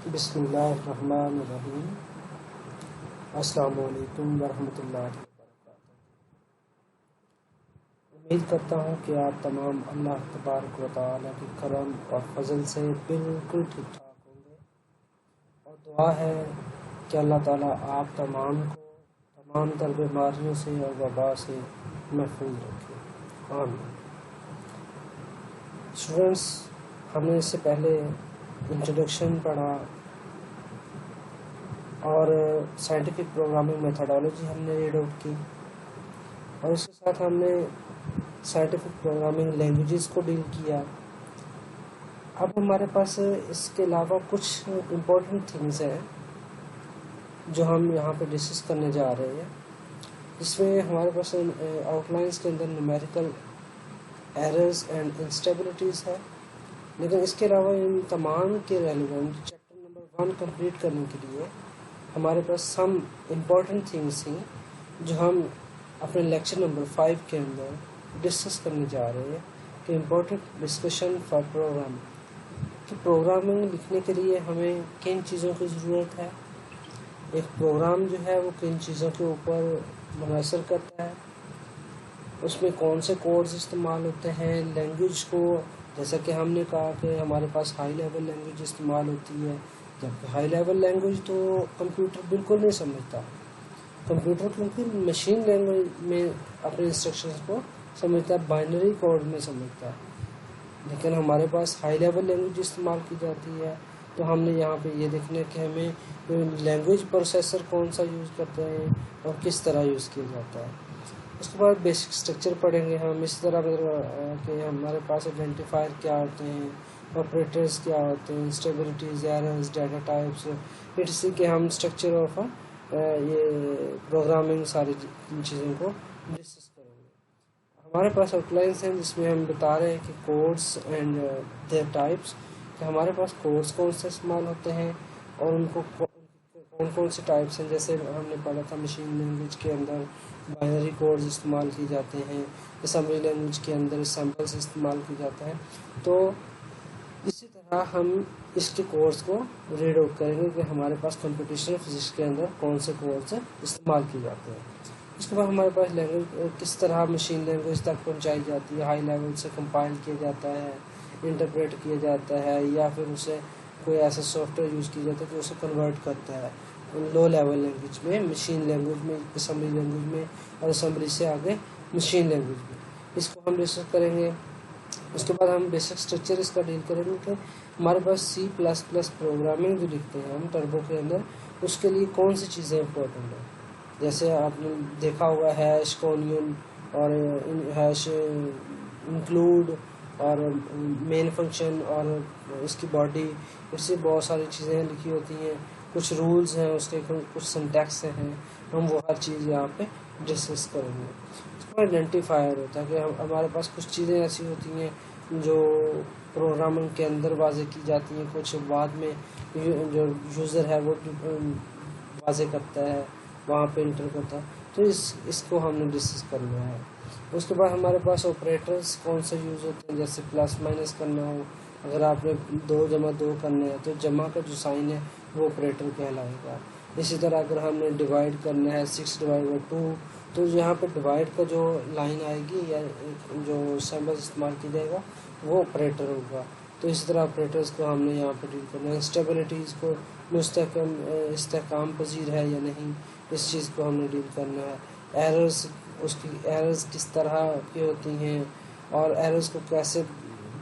बिस्मिल्लाहिर्रहमानिर्रहीम। अस्सलामु अलैकुम वरहमतुल्लाहि वबरकातुहू। उम्मीद करता हूँ कि आप तमाम अल्लाह तबारक व तआला के करम और फजल से बिल्कुल ठीक ठाक होंगे, और दुआ है कि अल्लाह ताला आप तमाम को तमाम तर बीमारियों से और वबा से महफूज रखे। आमीन। स्टूडेंट्स, हमने इससे पहले इंट्रोडक्शन पढ़ा और साइंटिफिक प्रोग्रामिंग मेथडोलॉजी हमने रीड आउट की, और उसके साथ हमने साइंटिफिक प्रोग्रामिंग लैंग्वेजेस को डील किया। अब हमारे पास इसके अलावा कुछ इम्पोर्टेंट थिंग्स हैं जो हम यहाँ पे डिस्कस करने जा रहे हैं, जिसमें हमारे पास आउटलाइंस के अंदर न्यूमेरिकल एरर्स एंड इंस्टेबिलिटीज़ है। लेकिन इसके अलावा इन तमाम के रेलिवेंट चैप्टर नंबर 1 कंप्लीट करने के लिए हमारे पास सम इम्पॉर्टेंट थिंग्स हैं जो हम अपने लेक्चर नंबर 5 के अंदर डिस्कस करने जा रहे हैं कि इम्पोर्टेंट डिस्कशन फॉर प्रोग्रामिंग, कि प्रोग्रामिंग लिखने के लिए हमें किन चीज़ों की ज़रूरत है, एक प्रोग्राम जो है वो किन चीज़ों के ऊपर मुनहसर करता है, उसमें कौन से कोड्स इस्तेमाल होते हैं, लैंग्वेज को, जैसा कि हमने कहा कि हमारे पास हाई लेवल लैंग्वेज इस्तेमाल होती है, जबकि हाई लेवल लैंग्वेज तो कंप्यूटर बिल्कुल नहीं समझता। कंप्यूटर क्योंकि मशीन लैंग्वेज में अपने इंस्ट्रक्शंस को समझता है, बाइनरी कोड में समझता है। लेकिन हमारे पास हाई लेवल लैंग्वेज इस्तेमाल की जाती है, तो हमने यहाँ पे ये देखना है कि हमें लैंग्वेज प्रोसेसर कौन सा यूज़ करते हैं और किस तरह यूज़ किया जाता है। उसके बाद बेसिक स्ट्रक्चर पढ़ेंगे हम, इस तरह कि हमारे पास आइडेंटिफायर क्या होते हैं, ऑपरेटर्स क्या होते हैं, इंस्टेबिलिटीज, एरर्स, डाटा टाइप्स, इसी के हम स्ट्रक्चर ऑफ ये प्रोग्रामिंग सारी चीज़ों को डिस्कस करेंगे। हमारे पास आउटलाइंस हैं जिसमें हम बता रहे हैं कि कोड्स एंड देयर टाइप्स, कि हमारे पास कोड्स कौन से इस्तेमाल होते हैं और उनको कौन कौन से टाइप्स हैं। जैसे हमने पढ़ा था मशीन लैंग्वेज के अंदर बाइनरी कोड्स इस्तेमाल किए जाते हैं, असेंबली लैंग्वेज के अंदर सैम्पल्स इस्तेमाल किए जाते हैं। तो इसी तरह हम इसके कोड्स को रीड आउट करेंगे कि हमारे पास कंप्यूटेशनल फिजिक्स के अंदर कौन से कोड्स इस्तेमाल किए जाते हैं। उसके बाद हमारे पास लैंग्वेज किस तरह मशीन लैंग्वेज तक पहुंचाई जाती है, हाई लेवल से कंपाइल किया जाता है, इंटरप्रेट किया जाता है, या फिर उसे कोई ऐसा सॉफ्टवेयर यूज़ किया जाता है जो उसे कन्वर्ट करता है लो लेवल लैंग्वेज में, मशीन लैंग्वेज में, असेंबली लैंग्वेज में, और असेंबली से आगे मशीन लैंग्वेज में। इसको हम डिस्कस करेंगे। उसके बाद हम बेसिक स्ट्रक्चर इसका डील करेंगे कि हमारे पास C++ प्रोग्रामिंग जो लिखते हैं हम टर्बो के अंदर, उसके लिए कौन सी चीज़ें इंपॉर्टेंट हैं। जैसे आपने देखा होगा हैश, कॉन्यून और हैश, इंक्लूड और मेन फंक्शन और इसकी बॉडी, इससे बहुत सारी चीज़ें लिखी होती हैं, कुछ रूल्स हैं उसके, कुछ सिंटैक्स हैं, हम वो हर चीज़ यहाँ पे डिस्कस करेंगे। उसको आइडेंटिफायर होता है कि हमारे पास कुछ चीज़ें ऐसी होती हैं जो प्रोग्रामिंग के अंदर वाज़े की जाती हैं, कुछ बाद में जो यूज़र है वो वाज़े करता है, वहाँ पे इंटर करता है। तो इसको हमने डिस्कस करना है। उसके बाद हमारे पास ऑपरेटर्स कौन से यूज़ होते हैं, जैसे प्लस माइनस करना हो, अगर आपने 2 जमा 2 करना है तो जमा का जो साइन है वो ऑपरेटर कहलाएगा। इसी तरह अगर हमने डिवाइड करना है 6/2, तो यहाँ पर डिवाइड का जो लाइन आएगी या जो सिंबल इस्तेमाल किया जाएगा वो ऑपरेटर होगा। तो इसी तरह ऑपरेटर्स को हमने यहाँ पर डील करना है। स्टेबिलिटीज़ को इस्तेहकाम पजीर है या नहीं, इस चीज़ को हमने डील करना है। एरर्स, उसकी एरर्स किस तरह की होती हैं और एरर्स को कैसे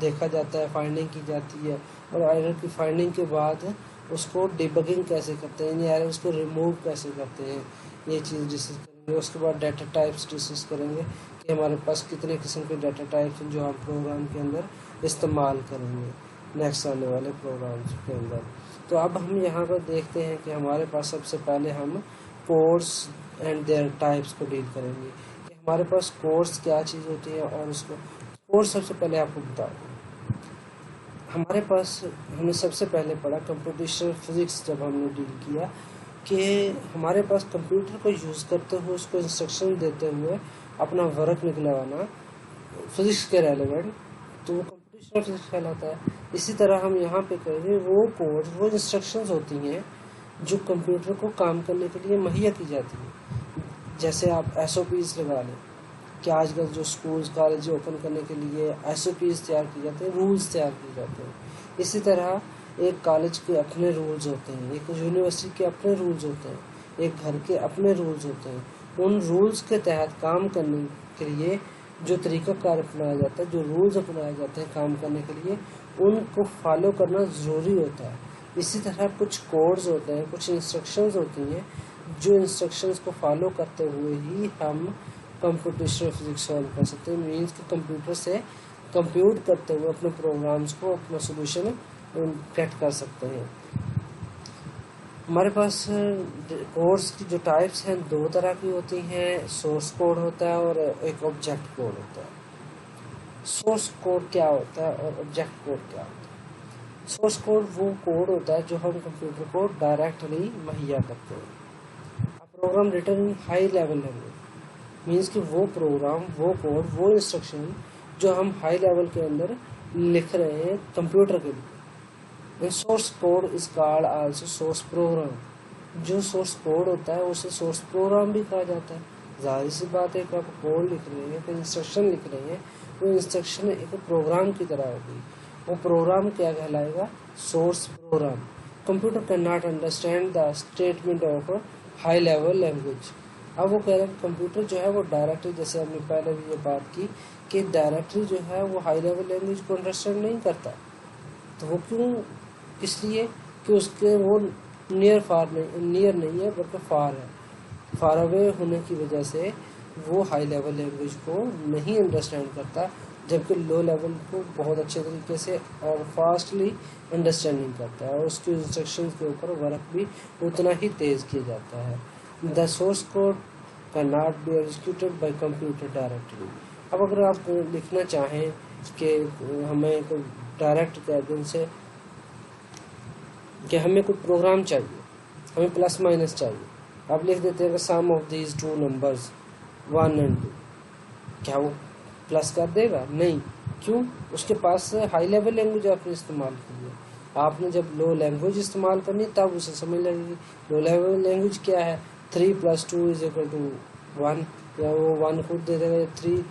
देखा जाता है, फाइंडिंग की जाती है, और एरर की फाइंडिंग के बाद उसको डिबगिंग कैसे करते हैं, एरर्स उसको रिमूव कैसे करते हैं, ये चीज़ डिस्कस करेंगे। उसके बाद डाटा टाइप्स डिस्कस करेंगे कि हमारे पास कितने किस्म के डाटा टाइप्स हैं जो हम प्रोग्राम के अंदर इस्तेमाल करेंगे नेक्स्ट आने वाले प्रोग्राम्स के अंदर। तो अब हम यहाँ पर देखते हैं कि हमारे पास सबसे पहले हम कोड्स एंड देयर टाइप्स को डील करेंगे कि हमारे पास कोड्स क्या चीज़ होती है। और उसको कोड्स सबसे पहले आपको बता दूँ, हमारे पास हमने सबसे पहले पढ़ा कंप्यूटेशनल फिजिक्स, जब हमने डील किया कि हमारे पास कंप्यूटर को यूज़ करते हुए, उसको इंस्ट्रक्शन देते हुए अपना वर्क निकलवाना फिजिक्स के रेलेवेंट, तो वो कंप्यूटेशनल कंप्यूटेशनल फिजिक्स कहलाता है। इसी तरह हम यहाँ पे करेंगे वो कोड, वो इंस्ट्रक्शंस होती हैं जो कंप्यूटर को काम करने के लिए मुहैया की जाती है। जैसे आप SOPs लगा लें कि आजकल जो स्कूल्स कॉलेज ओपन करने के लिए SOPs तैयार किए जाते हैं, रूल्स तैयार किए जाते हैं। इसी तरह एक कॉलेज के अपने रूल्स होते हैं, एक यूनिवर्सिटी के अपने रूल्स होते हैं, एक घर के अपने रूल्स होते हैं। उन रूल्स के तहत काम करने के लिए जो तरीक़ाकार अपनाया जाता है, जो रूल्स अपनाए जाते हैं काम करने के लिए, उनको फॉलो करना ज़रूरी होता है। इसी तरह कुछ कोड्स होते हैं, कुछ इंस्ट्रक्शंस होती हैं, जो इंस्ट्रक्शंस को फॉलो करते हुए ही हम कंप्यूटेशनल फिजिक्स सॉल्व कर सकते हैं। मीन्स कि कंप्यूटर से कंप्यूट करते हुए अपने प्रोग्राम्स को, अपना सोल्यूशन क्रिएट कर सकते हैं। हमारे पास कोड्स की जो टाइप्स हैं दो तरह की होती हैं, सोर्स कोड होता है और एक ऑब्जेक्ट कोड होता है। सोर्स कोड क्या होता है और ऑब्जेक्ट कोड क्या होता है? सोर्स कोड वो कोड होता है जो हम कंप्यूटर को डायरेक्टली मुहैया करते हैं। Program written in high level language means कि वो प्रोग्राम, वो कोड, वो इंस्ट्रक्शन जो हम हाई लेवल के अंदर लिख रहे हैं कंप्यूटर के लिए। Source code is called also source program. जो सोर्स कोड होता है उसे सोर्स प्रोग्राम भी कहा जाता है। जाहिर सी बात है कि आप कोड लिख रहे हैं, कोई इंस्ट्रक्शन लिख रहे हैं, वो इंस्ट्रक्शन एक प्रोग्राम की तरह होगी। वो प्रोग्राम क्या कहलाएगा? Source program. Computer can not understand the statement of high level language. अब वो कह रहे हैं कंप्यूटर जो है वो डायरेक्टली, जैसे हमने पहले भी ये बात की कि डायरेक्टली जो है वो हाई लेवल लैंग्वेज को अंडरस्टैंड नहीं करता। तो वो क्यों? इसलिए कि उसके वो नियर नहीं है बल्कि फार है। फार अवे होने की वजह से वो हाई लेवल लैंग्वेज को नहीं अंडरस्टैंड करता, जबकि लो लेवल को बहुत अच्छे तरीके से और फास्टली अंडरस्टैंडिंग करता है और उसके इंस्ट्रक्शंस के ऊपर वर्क भी उतना ही तेज़ किया जाता है। The source code can not be executed by computer directly. अब अगर आप लिखना चाहें कि हमें कोई डायरेक्ट कैबिन से कि हमें कोई प्रोग्राम चाहिए, हमें प्लस माइनस चाहिए, आप लिख देते हैं सम ऑफ दीज टू नंबर्स 1 और 2, क्या वो प्लस कर देगा? नहीं। क्यों? उसके पास हाई लेवल लैंग्वेज आपने इस्तेमाल की है। आपने जब लो लैंग्वेज इस्तेमाल करनी तब उसे समझ लगेगी। लो लेवल लैंग्वेज क्या है? 3 + 2 = 1, या वो 1 खुद दे देगा, 3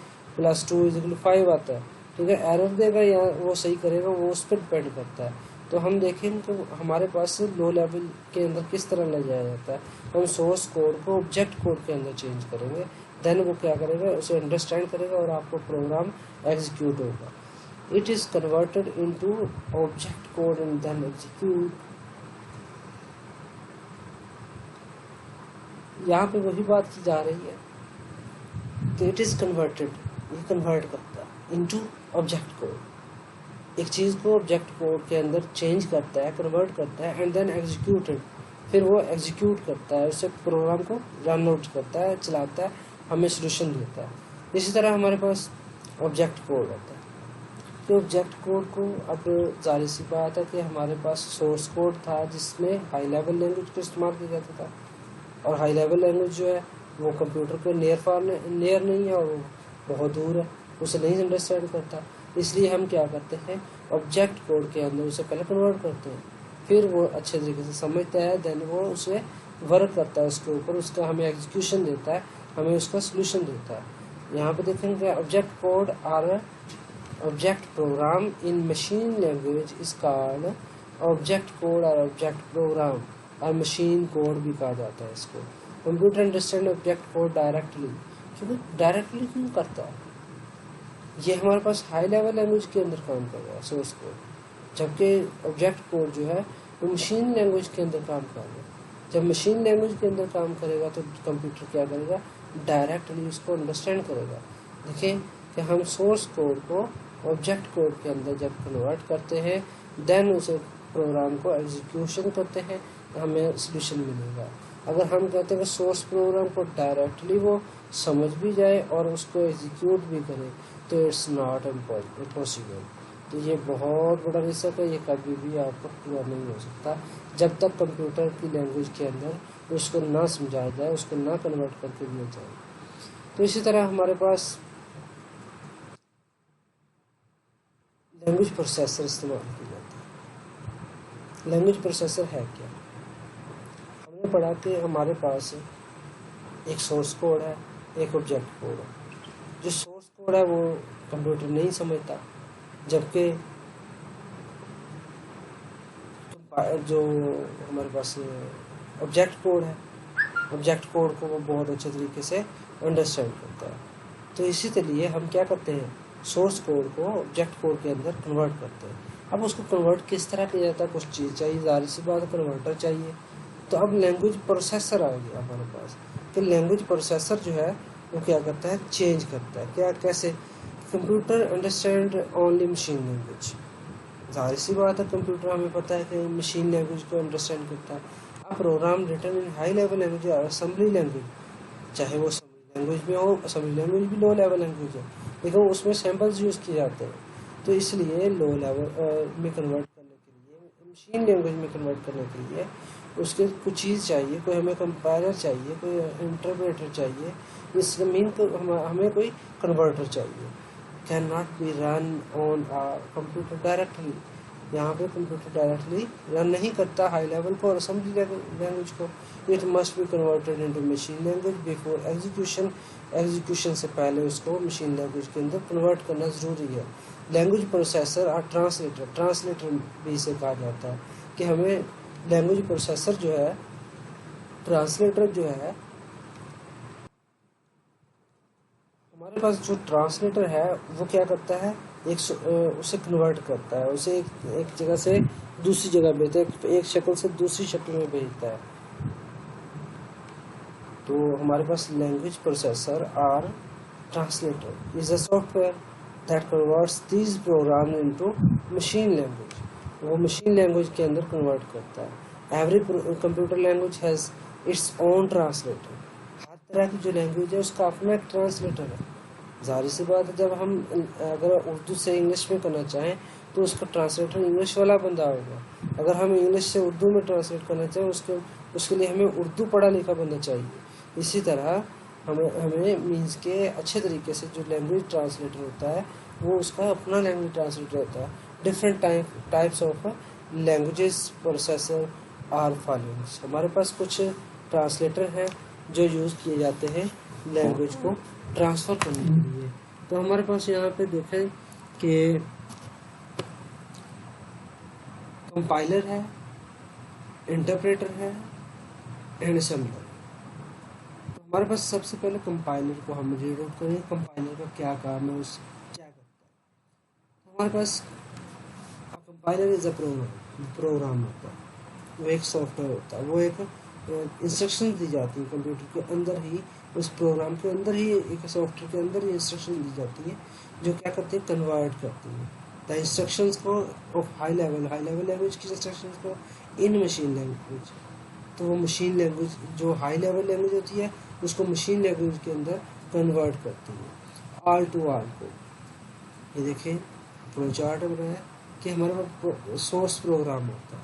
+ 2 = 5 आता है। ठीक है, एरर देगा या वो सही करेगा, वो उस पर डिपेंड करता है। तो हम देखें तो हमारे पास लो लेवल के अंदर किस तरह ले जाया जाता है। हम सोर्स कोड को ऑब्जेक्ट कोड के अंदर चेंज करेंगे, देन वो क्या करेगा, उसे अंडरस्टैंड करेगा और आपको प्रोग्राम एग्जीक्यूट होगा। It is converted into object code and then execute. यहाँ पे वही बात की जा रही है कि इट इज कन्वर्टेड, ये कन्वर्ट करता है इनटू ऑब्जेक्ट कोड। एक चीज़ को ऑब्जेक्ट कोड के अंदर चेंज करता है, कन्वर्ट करता है एंड देन एग्जीक्यूटेड, फिर वो एग्जीक्यूट करता है, उसे प्रोग्राम को रन आउट करता है, चलाता है, हमें सोल्यूशन देता है। इसी तरह हमारे पास ऑब्जेक्ट कोड होता है। तो ऑब्जेक्ट कोड को, अब जाहिर सी बात है कि हमारे पास सोर्स कोड था जिसमें हाई लेवल लैंग्वेज को इस्तेमाल किया जाता था, और हाई लेवल लैंग्वेज जो है वो कंप्यूटर के नियर नहीं है और वो बहुत दूर है, उसे नहीं अंडरस्टैंड करता। इसलिए हम क्या करते हैं, ऑब्जेक्ट कोड के अंदर उसे पहले कन्वर्ट करते हैं, फिर वो अच्छे तरीके से समझता है, देन वो उसे वर्क करता है उसके ऊपर, उसका हमें एग्जीक्यूशन देता है, हमें उसका सोल्यूशन देता है। यहाँ पे देखेंगे object code or object program in machine language is called object code और ऑब्जेक्ट प्रोग्राम और मशीन कोड भी कहा जाता है इसको। Computer understand object code directly, क्योंकि डायरेक्टली क्यों करता है, ये हमारे पास हाई लेवल लैंग्वेज के अंदर काम कर रहा है सोर्स कोड, जबकि ऑब्जेक्ट कोड जो है वो मशीन लैंग्वेज के अंदर काम कर रहा है। जब मशीन लैंग्वेज के अंदर काम करेगा तो कंप्यूटर क्या करेगा, डायरेक्टली उसको अंडरस्टैंड करेगा। देखिए कि हम सोर्स कोड को ऑब्जेक्ट कोड के अंदर जब कन्वर्ट करते हैं, देन उसे प्रोग्राम को एग्जीक्यूशन करते हैं, तो हमें सोल्यूशन मिलेगा। अगर हम कहते हैं कि सोर्स प्रोग्राम को डायरेक्टली वो समझ भी जाए और उसको एग्जीक्यूट भी करे, तो इट्स नॉट इम्पॉसिबल। तो ये बहुत बड़ा रिस्क है, ये कभी भी आपको पूरा नहीं हो सकता जब तक कंप्यूटर की लैंग्वेज के अंदर उसको ना समझाया जाए, उसको ना कन्वर्ट करके दिया जाए। तो इसी तरह हमारे पास लैंग्वेज प्रोसेसर इस्तेमाल की जाती है। लैंग्वेज प्रोसेसर है क्या? हमने पढ़ा कि हमारे पास एक सोर्स कोड है, एक ऑब्जेक्ट कोड है। जो सोर्स कोड है वो कंप्यूटर नहीं समझता, जबकि जो हमारे पास ऑब्जेक्ट कोड है, ऑब्जेक्ट कोड को वो बहुत अच्छे तरीके से अंडरस्टैंड करता है। तो इसी लिए हम क्या करते हैं, सोर्स कोड को ऑब्जेक्ट कोड के अंदर कन्वर्ट करते हैं। अब उसको कन्वर्ट किस तरह किया जाता है? कुछ चीज़ चाहिए, जाहिर सी बात, कन्वर्टर चाहिए। तो अब लैंग्वेज प्रोसेसर आ गया हमारे पास। तो लैंग्वेज प्रोसेसर जो है वो क्या करता है, चेंज करता है। क्या, कैसे? Computer understand only machine language. जाहिर सी बात है, कंप्यूटर हमें पता है कि मशीन लैंग्वेज को अंडरस्टैंड करता है। अब program written in high level language, assembly language, चाहे वो असेंबली लैंग्वेज में हो, असेंबली लैंग्वेज भी लो लेवल लैंग्वेज है, लेकिन उसमें सैम्पल्स यूज़ किए जाते हैं। तो इसलिए लो लेवल में कन्वर्ट करने के लिए, मशीन लैंग्वेज में कन्वर्ट करने के लिए उसके कुछ चीज़ चाहिए। कोई हमें कंपाइलर चाहिए, कोई इंटरप्रेटर चाहिए, इसका मीन को हमें कोई कन्वर्टर चाहिए। Can not be run on computer directly. यहाँ पे कंप्यूटर डायरेक्टली रन नहीं करता हाई लेवल को और असेंबली लैंग्वेज को। It must be converted into machine language before execution. Execution से पहले उसको मशीन लैंग्वेज के अंदर कन्वर्ट करना ज़रूरी है। लैंग्वेज प्रोसेसर और ट्रांसलेटर, ट्रांसलेटर भी इसे कहा जाता है कि हमें लैंग्वेज प्रोसेसर जो है, ट्रांसलेटर जो है, हमारे पास जो ट्रांसलेटर है वो क्या करता है, उसे कन्वर्ट करता है, उसे एक जगह से दूसरी जगह भेजता है, एक शक्ल से दूसरी शक्ल में भेजता है। तो हमारे पास लैंग्वेज प्रोसेसर और translator is a software that converts these program into machine language. वो मशीन लैंग्वेज के अंदर कन्वर्ट करता है। Every computer language has its own translator. हर तरह की जो लैंग्वेज है उसका अपना एक ट्रांसलेटर है। जाहिर सी बात है, जब हम अगर उर्दू से इंग्लिश में करना चाहें तो उसका ट्रांसलेटर इंग्लिश वाला बंदा होगा। अगर हम इंग्लिश से उर्दू में ट्रांसलेट करना चाहें उसके लिए हमें उर्दू पढ़ा लिखा बंदा चाहिए। इसी तरह हमें मीन्स के अच्छे तरीके से जो लैंग्वेज ट्रांसलेटर होता है वो उसका अपना लैंग्वेज ट्रांसलेटर होता है। Different types of languages processor are followings. हमारे पास कुछ ट्रांसलेटर हैं जो यूज़ किए जाते हैं लैंग्वेज को ट्रांसफ़र करने के लिए। तो हमारे पास यहाँ पे देखें कि कंपाइलर है, इंटरप्रेटर है एंड असेंबलर। तो हमारे पास सबसे पहले कंपाइलर को हम रीड आउट करें। कंपाइलर का क्या काम है, उस क्या करता है। तो हमारे पास कंपाइलर इज अ प्रोग्राम होता है, वो एक सॉफ्टवेयर होता है, वो एक इंस्ट्रक्शन दी जाती है कंप्यूटर के अंदर ही, उस प्रोग्राम के अंदर ही, एक सॉफ्टवेयर के अंदर ही इंस्ट्रक्शन दी जाती है जो क्या करती है, कन्वर्ट करती है द इंस्ट्रक्शंस को ऑफ हाई लेवल लैंग्वेज की इंस्ट्रक्शंस को इन मशीन लैंग्वेज। तो वो मशीन लैंग्वेज जो हाई लेवल लैंग्वेज होती है उसको मशीन लैंग्वेज के अंदर कन्वर्ट करती है ऑल टू ऑल को। ये देखें फ्लो चार्ट बनाया कि हमारे पास सोर्स प्रोग्राम होता है,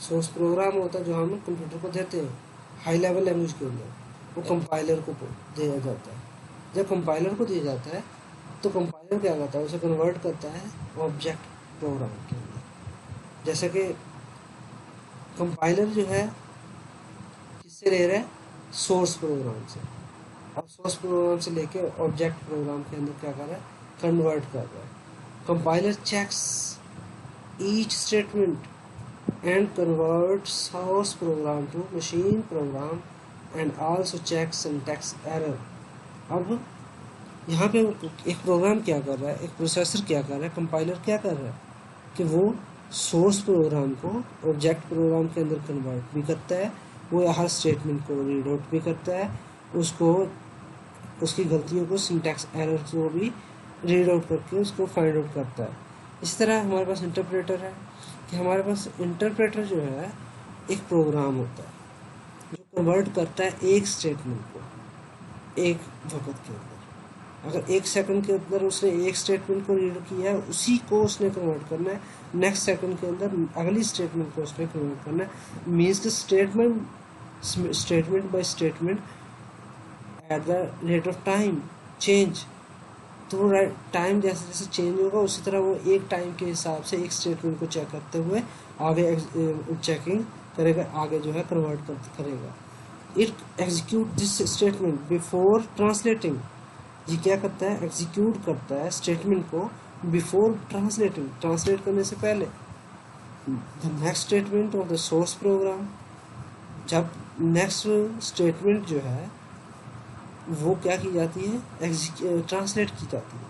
सोर्स प्रोग्राम होता है जो हम कंप्यूटर को देते हैं हाई लेवल लैंग्वेज के अंदर, वो कंपाइलर को दिया जाता है। जब कंपाइलर को दिया जाता है तो कंपाइलर क्या करता है, उसे कन्वर्ट करता है ऑब्जेक्ट प्रोग्राम के अंदर। जैसे कि कंपाइलर जो है किससे ले रहा है, सोर्स प्रोग्राम से, और सोर्स प्रोग्राम से लेके ऑब्जेक्ट प्रोग्राम के अंदर क्या कर रहा है, कन्वर्ट कर रहा है। Compiler checks each statement and converts source program to machine program and also checks syntax error। अब यहाँ पे एक प्रोग्राम क्या कर रहा है, एक प्रोसेसर क्या कर रहा है, कंपाइलर क्या कर रहा है कि वो सोर्स प्रोग्राम को ऑब्जेक्ट प्रोग्राम के अंदर कन्वर्ट भी करता है, वो हर स्टेटमेंट को रीड आउट भी करता है, उसको उसकी गलतियों को, सिंटैक्स एरर को भी रीड आउट करके उसको फाइंड आउट करता है। इस तरह हमारे पास इंटरप्रेटर है कि हमारे पास इंटरप्रेटर जो है एक प्रोग्राम होता है जो कन्वर्ट करता है एक स्टेटमेंट को एक वक्त के अंदर। अगर एक सेकंड के अंदर उसने एक स्टेटमेंट को रीड किया है, उसी को उसने कन्वर्ट करना है, नेक्स्ट सेकंड के अंदर अगली स्टेटमेंट को उसने कन्वर्ट करना है। मीन्स कि statement by statement at the rate of time change. तो टाइम जैसे जैसे चेंज होगा उसी तरह वो एक टाइम के हिसाब से एक स्टेटमेंट को चेक करते हुए आगे चेकिंग करेगा, आगे जो है कन्वर्ट करेगा। It execute this statement before translating, ये क्या करता है, एग्जीक्यूट करता है स्टेटमेंट को बिफोर ट्रांसलेटिंग, ट्रांसलेट करने से पहले। The next statement of the source program, जब नेक्स्ट स्टेटमेंट जो है वो क्या की जाती है, ट्रांसलेट की जाती है,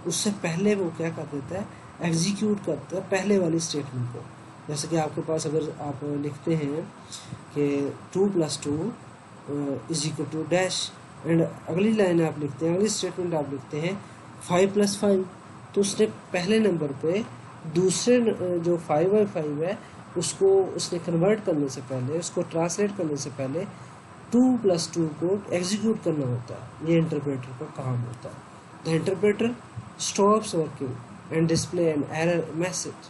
उससे पहले वो क्या कर देता है, एग्जीक्यूट करता है पहले वाली स्टेटमेंट को। जैसे कि आपके पास अगर आप लिखते हैं कि 2 + 2 = डैश, एंड अगली लाइन आप लिखते हैं, अगली स्टेटमेंट आप लिखते हैं 5 + 5, तो उसने पहले नंबर पे दूसरे जो 5/5 है उसको उसने कन्वर्ट करने से पहले, उसको ट्रांसलेट करने से पहले 2 + 2 को एग्जीक्यूट करना होता है। ये इंटरप्रेटर का काम होता है। The interpreter stops working and display an error message,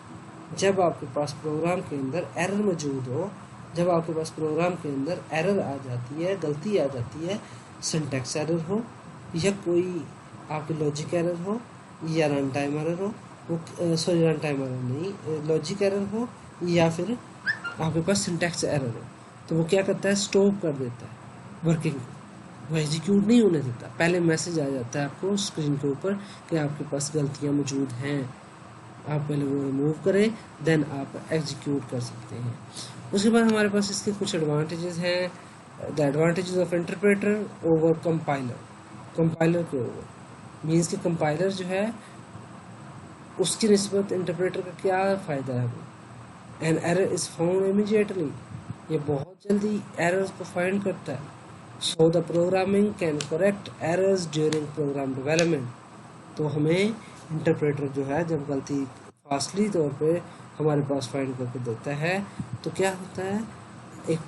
जब आपके पास प्रोग्राम के अंदर एरर मौजूद हो, जब आपके पास प्रोग्राम के अंदर एरर आ जाती है, गलती आ जाती है, सिंटैक्स एरर हो या कोई आपकी लॉजिक एरर हो या रन टाइम एरर हो, वो सॉरी रन टाइम एरर नहीं, लॉजिक एरर हो या फिर आपके पास सिंटैक्स एरर हो, तो वो क्या करता है, स्टॉप कर देता है वर्किंग को, वो एग्जीक्यूट नहीं होने देता। पहले मैसेज आ जाता है आपको स्क्रीन के ऊपर कि आपके पास गलतियां मौजूद हैं, आप पहले वो रिमूव करें, देन आप एग्जीक्यूट कर सकते हैं। उसके बाद हमारे पास इसके कुछ एडवांटेजेस हैं। The advantages of interpreter over compiler, compiler के ओवर मीन्स कि कंपाइलर जो है उसकी निस्बत इंटरप्रेटर का क्या फ़ायदा है। An error is found immediately, ये बहुत जल्दी एरर्स को फाइंड करता है। So the programming can correct errors during program development, तो हमें इंटरप्रेटर जो है जब गलती फास्टली तौर पे हमारे पास फाइंड करके देता है तो क्या होता है, एक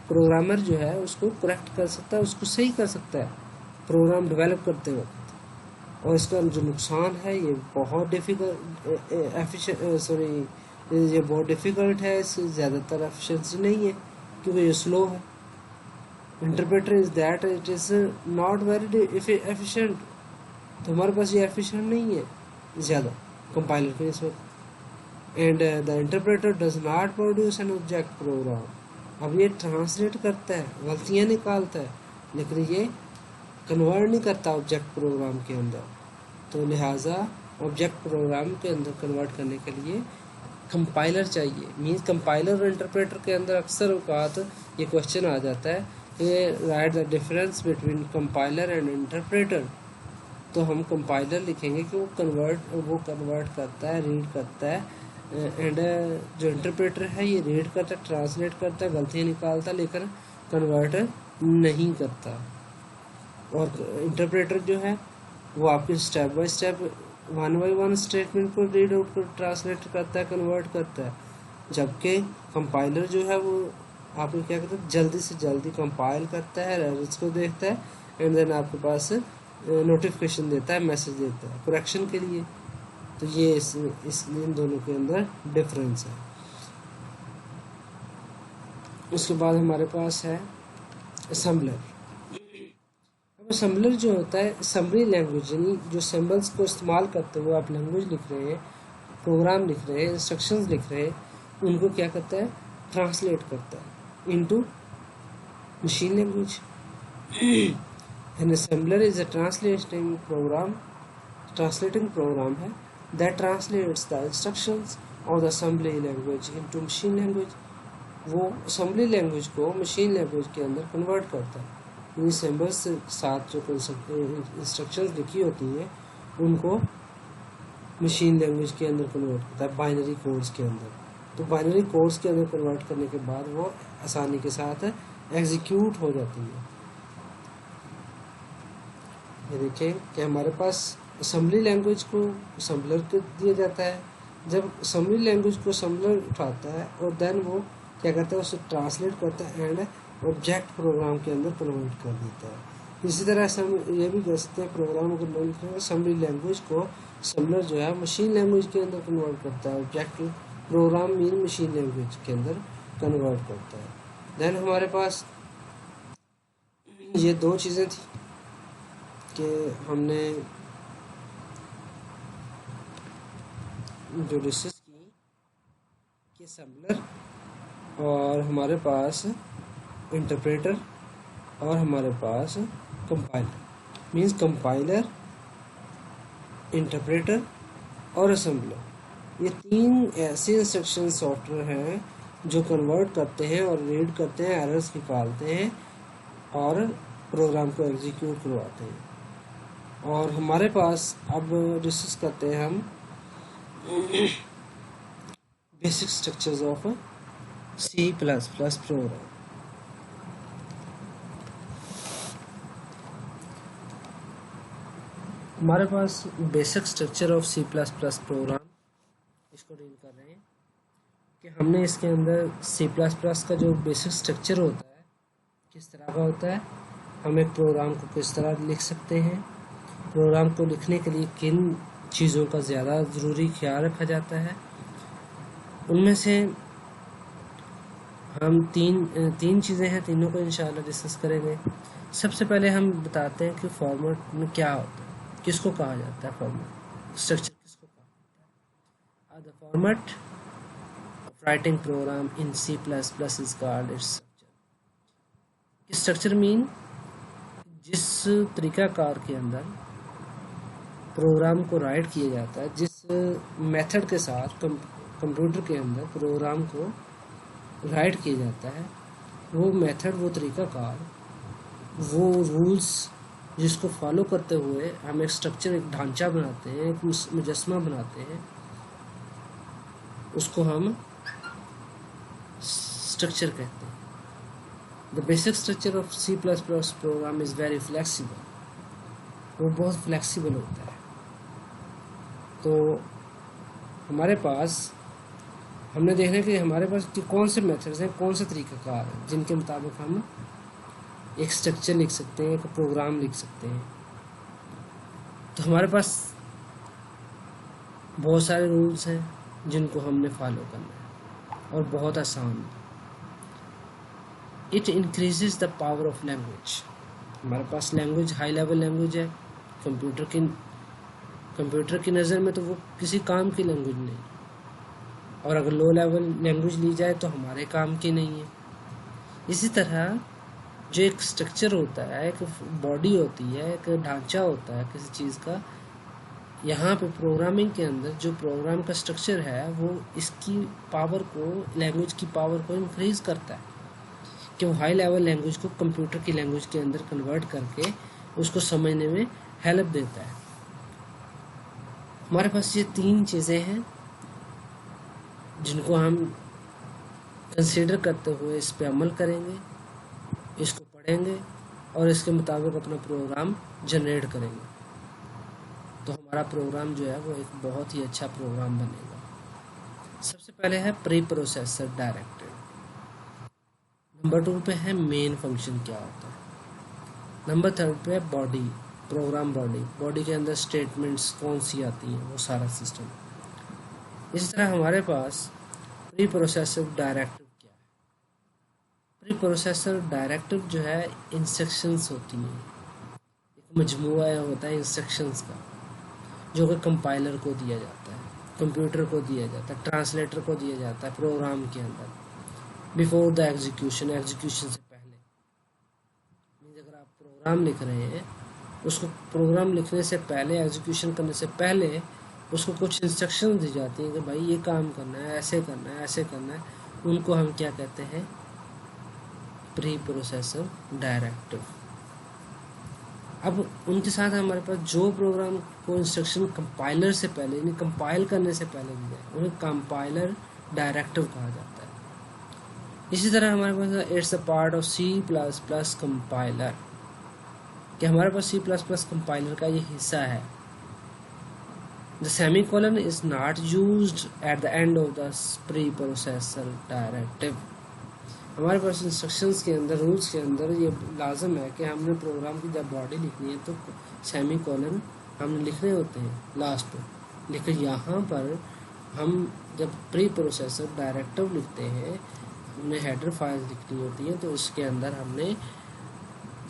प्रोग्रामर जो है उसको करेक्ट कर सकता है, उसको सही कर सकता है प्रोग्राम डेवलप करते वक्त। और इसका जो नुकसान है ये बहुत डिफ़िकल्ट है, इससे ज़्यादातर एफिशिएंसी नहीं है क्योंकि ये स्लो है। Interpreter is that it is not very efficient, तो हमारे पास ये एफिशिएंट नहीं है ज़्यादा कंपाइलर के निस्बत। And the interpreter does not produce an object program, अब ये ट्रांसलेट करता है, गलतियाँ निकालता है, लेकिन ये कन्वर्ट नहीं करता ऑब्जेक्ट प्रोग्राम के अंदर। तो लिहाजा ऑब्जेक्ट प्रोग्राम के अंदर कन्वर्ट करने के लिए कंपाइलर चाहिए। मीन्स कंपाइलर और इंटरप्रेटर के अंदर अक्सर औकात ये क्वेश्चन आ जाता है कि right the difference between compiler and interpreter, तो हम कंपाइलर लिखेंगे कि वो कन्वर्ट करता है, रीड करता है, एंड जो इंटरप्रेटर है ये रीड करता है, ट्रांसलेट करता है, गलतियाँ निकालता है, लेकिन कन्वर्ट नहीं करता। और इंटरप्रेटर जो है वो आपके step by step 1 by 1 statement को रीड आउट कर ट्रांसलेट करता है, कन्वर्ट करता है, जबकि कंपाइलर जो है वो आपको क्या करता है, जल्दी से जल्दी कंपाइल करता है, एरर्स को देखता है, एंड देन आपके पास नोटिफिकेशन देता है, मैसेज देता है करेक्शन के लिए। तो ये इन दोनों के अंदर डिफरेंस है। उसके बाद हमारे पास है असेंबलर। असेंबलर जो होता है असेंबली लैंग्वेज, यानी जो सिंबल्स को इस्तेमाल करते हुए आप लैंग्वेज लिख रहे हैं, प्रोग्राम लिख रहे हैं, इंस्ट्रक्शंस लिख रहे हैं, उनको क्या करता है, ट्रांसलेट करता है into machine language. An assembler is a translating program है that translates the instructions of the assembly language into machine language, वो असेंबली लैंग्वेज को मशीन लैंग्वेज के अंदर कन्वर्ट करता है। इन सिंबल्स के साथ जो इंस्ट्रक्शंस लिखी होती हैं उनको मशीन लैंग्वेज के अंदर कन्वर्ट करता है, बाइनरी कोड्स के अंदर। तो बाइनरी कोड्स के अंदर कन्वर्ट करने के बाद वो आसानी के साथ एग्जीक्यूट हो जाती है। ये देखें कि हमारे पास असेंबली लैंग्वेज को असेंबलर को दिया जाता है, जब असेंबली लैंग्वेज को असेंबलर उठाता है और देन वो क्या करता है, उसे ट्रांसलेट करता है एंड ऑब्जेक्ट प्रोग्राम के अंदर कन्वर्ट कर देता है। इसी तरह से हम ये भी कर सकते हैं, प्रोग्राम को लिख रहे हैं असेंबली लैंग्वेज को असेंबलर जो है मशीन लैंग्वेज के अंदर कन्वर्ट करता है, object program mean machine language के अंदर कन्वर्ट करता है। देन हमारे पास ये दो चीज़ें थी कि हमने जो डिस्कस की कि असेंबलर और हमारे पास इंटरप्रेटर और हमारे पास कंपाइलर, मीन्स कंपाइलर, इंटरप्रेटर और असेंबलर, ये तीन ऐसे इंस्ट्रक्शन सॉफ्टवेयर हैं जो कन्वर्ट करते हैं और रीड करते हैं, एरर्स निकालते हैं और प्रोग्राम को एग्जीक्यूट करवाते हैं। और हमारे पास अब डिस्कस करते हैं हम basic structures of C++ program. हमारे पास basic structure of C++ program, इसको डील कर रहे हैं कि हमने इसके अंदर C++ का जो बेसिक स्ट्रक्चर होता है किस तरह का होता है, हम एक प्रोग्राम को किस तरह लिख सकते हैं, प्रोग्राम को लिखने के लिए किन चीज़ों का ज़्यादा ज़रूरी ख्याल रखा जाता है, उनमें से हम तीन चीज़ें हैं, तीनों को इंशाल्लाह डिस्कस करेंगे। सबसे पहले हम बताते हैं कि फॉर्मेट में क्या होता है, किसको कहा जाता है, फॉर्मेट स्ट्रक्चर किसको कहा जाता है। The format of writing program in C++ is called its structure. Structure mean जिस तरीकाकार के अंदर प्रोग्राम को राइट किया जाता है, जिस मेथड के साथ कंप्यूटर के अंदर प्रोग्राम को राइट किया जाता है, वो मेथड, वो तरीकाकार, वो रूल्स जिसको फॉलो करते हुए हम एक स्ट्रक्चर, एक ढांचा बनाते हैं, एक मुजस्मा बनाते हैं, उसको हम स्ट्रक्चर कहते हैं। The basic structure of C++ program is very flexible, वो बहुत फ्लेक्सिबल होता है। तो हमारे पास हमने देखना कि हमारे पास कौन से मेथड्स हैं, कौन से तरीक़ाकार हैं जिनके मुताबिक हम एक स्ट्रक्चर लिख सकते हैं, एक प्रोग्राम लिख सकते हैं। तो हमारे पास बहुत सारे रूल्स हैं जिनको हमने फॉलो करना है और बहुत आसान। It increases the power of language. हमारे पास लैंग्वेज हाई लेवल लैंग्वेज है, कंप्यूटर की नज़र में तो वो किसी काम की लैंग्वेज नहीं, और अगर लो लेवल लैंग्वेज ली जाए तो हमारे काम की नहीं है। इसी तरह जो एक स्ट्रक्चर होता है, एक बॉडी होती है, एक ढांचा होता है किसी चीज़ का, यहाँ पे प्रोग्रामिंग के अंदर जो प्रोग्राम का स्ट्रक्चर है वो इसकी पावर को, लैंग्वेज की पावर को इंक्रीज करता है कि वो हाई लेवल लैंग्वेज को कंप्यूटर की लैंग्वेज के अंदर कन्वर्ट करके उसको समझने में हेल्प देता है। हमारे पास ये तीन चीज़ें हैं जिनको हम कंसीडर करते हुए इस पे अमल करेंगे, इसको पढ़ेंगे और इसके मुताबिक अपना प्रोग्राम जनरेट करेंगे, तो हमारा प्रोग्राम जो है वो एक बहुत ही अच्छा प्रोग्राम बनेगा। सबसे पहले है प्री प्रोसेसर डायरेक्टिव। नंबर 2 पे है मेन फंक्शन क्या होता है। नंबर 3 पे है बॉडी, प्रोग्राम बॉडी के अंदर स्टेटमेंट्स कौन सी आती हैं, वो सारा सिस्टम। इसी तरह हमारे पास प्री प्रोसेसर डायरेक्टिव क्या है। प्री प्रोसेसर डायरेक्टिव जो है इंस्ट्रक्शंस होती हैं, एक मजमूआ होता है इंस्ट्रक्शंस का, जो कि कंपाइलर को दिया जाता है, कंप्यूटर को दिया जाता है, ट्रांसलेटर को दिया जाता है प्रोग्राम के अंदर बिफोर द एग्जीक्यूशन से पहले। अगर आप प्रोग्राम लिख रहे हैं, उसको प्रोग्राम लिखने से पहले, एग्जीक्यूशन करने से पहले उसको कुछ इंस्ट्रक्शन दी जाती हैं कि भाई ये काम करना है, ऐसे करना है, ऐसे करना है। उनको हम क्या कहते हैं, प्री प्रोसेसर डायरेक्टिव। अब उनके साथ हमारे पास जो प्रोग्राम को इंस्ट्रक्शन कंपाइलर से पहले, यानी कंपाइल करने से पहले दी जाए, उन्हें कंपाइलर डायरेक्टिव कहा जाता है। इसी तरह हमारे पास it's a part of C++ compiler, कि हमारे पास C++ कंपाइलर का ये हिस्सा है। The semicolon is not used at the end of the preprocessor directive. हमारे पास इंस्ट्रक्शंस के अंदर, रूल्स के अंदर ये लाजम है कि हमने प्रोग्राम की जब बॉडी लिखनी है तो सेमीकोलन हमने लिखने होते हैं लास्ट पे, लेकिन यहाँ पर हम जब प्री प्रोसेसर डायरेक्टिव लिखते हैं, हमने हेडर फाइल लिखनी होती है, तो उसके अंदर हमने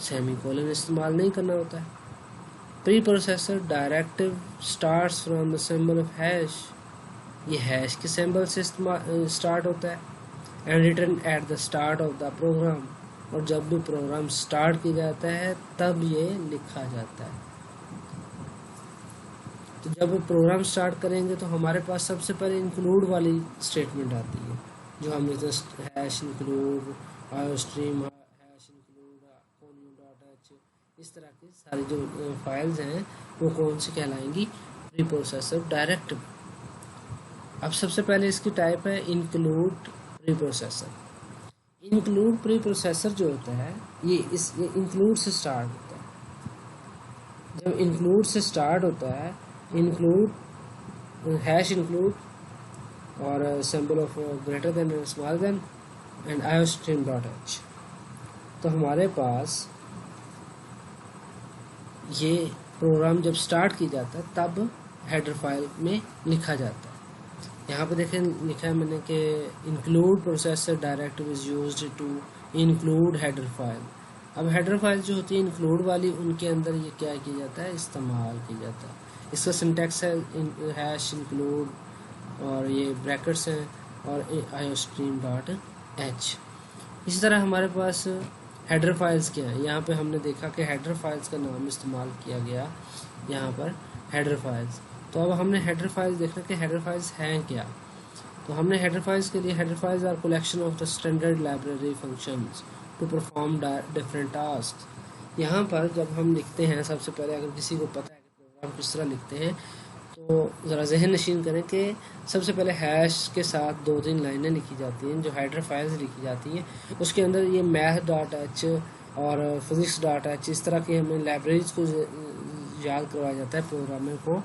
सेमीकोलन इस्तेमाल नहीं करना होता है। Preprocessor directive starts from the symbol of hash ये हैश के सिंबल से स्टार्ट होता है, and return at the start of the program, और जब भी प्रोग्राम स्टार्ट किया जाता है तब ये लिखा जाता है। तो जब प्रोग्राम स्टार्ट करेंगे तो हमारे पास सबसे पहले इंक्लूड वाली स्टेटमेंट आती है, जो हमने just hash include iostream hash include connew.h, इस तरह की सारी जो फाइल्स हैं वो कौन सी कहलाएंगी, प्री प्रोसेसर डायरेक्टिव। अब सबसे पहले इसकी टाइप है include pre processor. Include pre processor जो होता है ये इंक्लूड से स्टार्ट होता है। जब इंक्लूड से स्टार्ट होता है, इंक्लूड हैश इंक्लूड और symbol of greater than and smaller than and iostream.h, तो हमारे पास ये प्रोग्राम जब स्टार्ट किया जाता है तब हेडर फाइल में लिखा जाता है। यहाँ पे देखें लिखा है मैंने कि include processor directive is used to include header file. अब हेडर फाइल जो होती है इंक्लूड वाली, उनके अंदर ये क्या किया जाता है, इस्तेमाल किया जाता है। इसका सिंटैक्स है हैश इंक्लूड और ये ब्रैकेट्स हैं और iostream.h। इसी तरह हमारे पास हेडर फाइल्स क्या है, यहाँ पे हमने देखा कि हेडर फाइल्स का नाम इस्तेमाल किया गया यहाँ पर हेडर फाइल्स। तो अब हमने हेडर फाइल्स देखना कि हेडर फाइल्स हैं क्या। तो हमने हेडर फाइल्स के लिए, header files are collection of the standard library functions to perform different task. यहाँ पर जब हम लिखते हैं, सबसे पहले अगर किसी को पता है कि प्रोग्राम किस तरह लिखते हैं तो ज़रा जहन नशीन करें कि सबसे पहले हैश के साथ 2-3 लाइनें लिखी जाती हैं जो हेडर फाइल्स लिखी जाती हैं। उसके अंदर ये math.h और physics.h इस तरह की हमें लाइब्रेरीज को याद करवाया जाता है प्रोग्रामर को,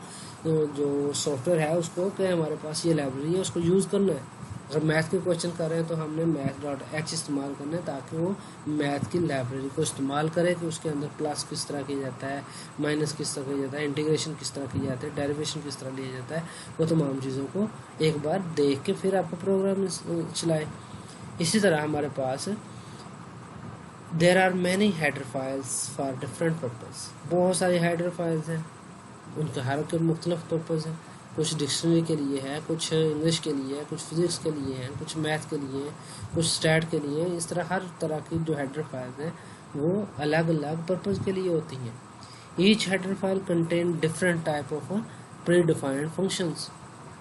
जो सॉफ्टवेयर है उसको, कि हमारे पास ये लाइब्रेरी है उसको यूज़ करना है। अगर मैथ के क्वेश्चन कर रहे हैं तो हमने math.h इस्तेमाल करना है ताकि वो मैथ की लाइब्रेरी को इस्तेमाल करे कि उसके अंदर प्लस किस तरह किया जाता है, माइनस किस तरह किया जाता है, इंटीग्रेशन किस तरह किया जाता है, डेरिवेशन किस तरह लिया जाता है, वो तमाम चीज़ों को एक बार देख के फिर आपको प्रोग्राम चलाए। इसी तरह हमारे पास there are many header files for different purpose. बहुत सारी हेडर फाइल्स हैं, उनके हर के मुख्तलिफ पर्पज़ हैं। कुछ डिक्शनरी के लिए है, कुछ इंग्लिश के लिए है, कुछ फिजिक्स के लिए है, कुछ मैथ के लिए, कुछ स्टैट के लिए। इस तरह हर तरह की जो हेडर फाइल्स हैं वो अलग अलग पर्पज़ के लिए होती हैं। Each header file contain different type of pre defined functions.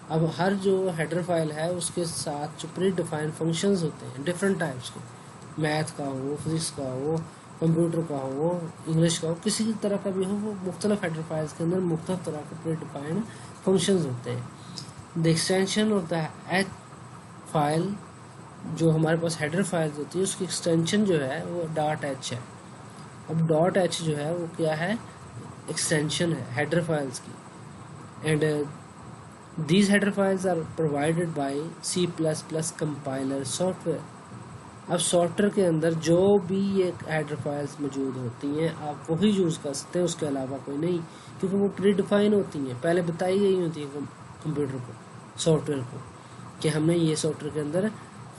अब हर जो हेडर फाइल है उसके साथ जो प्री डिफाइंड फंक्शंस होते हैं डिफरेंट टाइप्स के, मैथ का हो, फिजिक्स का हो, कंप्यूटर का हो, इंग्लिश का हो, किसी भी तरह का भी हो, वो मुख्तलिफ हेडर फाइल्स के अंदर मुख्तलिफ तरह के प्री डिफाइंड फंक्शंस होते हैं। The extension of the H file, जो हमारे पास हेडर फाइल्स होती है उसकी एक्सटेंशन जो है वो .h है। अब .h जो है वो क्या है, एक्सटेंशन है हेडर फाइल्स की। And these header files are provided by C++ compiler software. अब सॉफ्टवेयर के अंदर जो भी ये हेडर फाइल्स मौजूद होती हैं आप वही यूज़ कर सकते हैं, उसके अलावा कोई नहीं, क्योंकि वो प्री डिफाइन होती हैं, पहले बताई गई होती है कंप्यूटर को, सॉफ्टवेयर को, कि हमने ये सॉफ्टवेयर के अंदर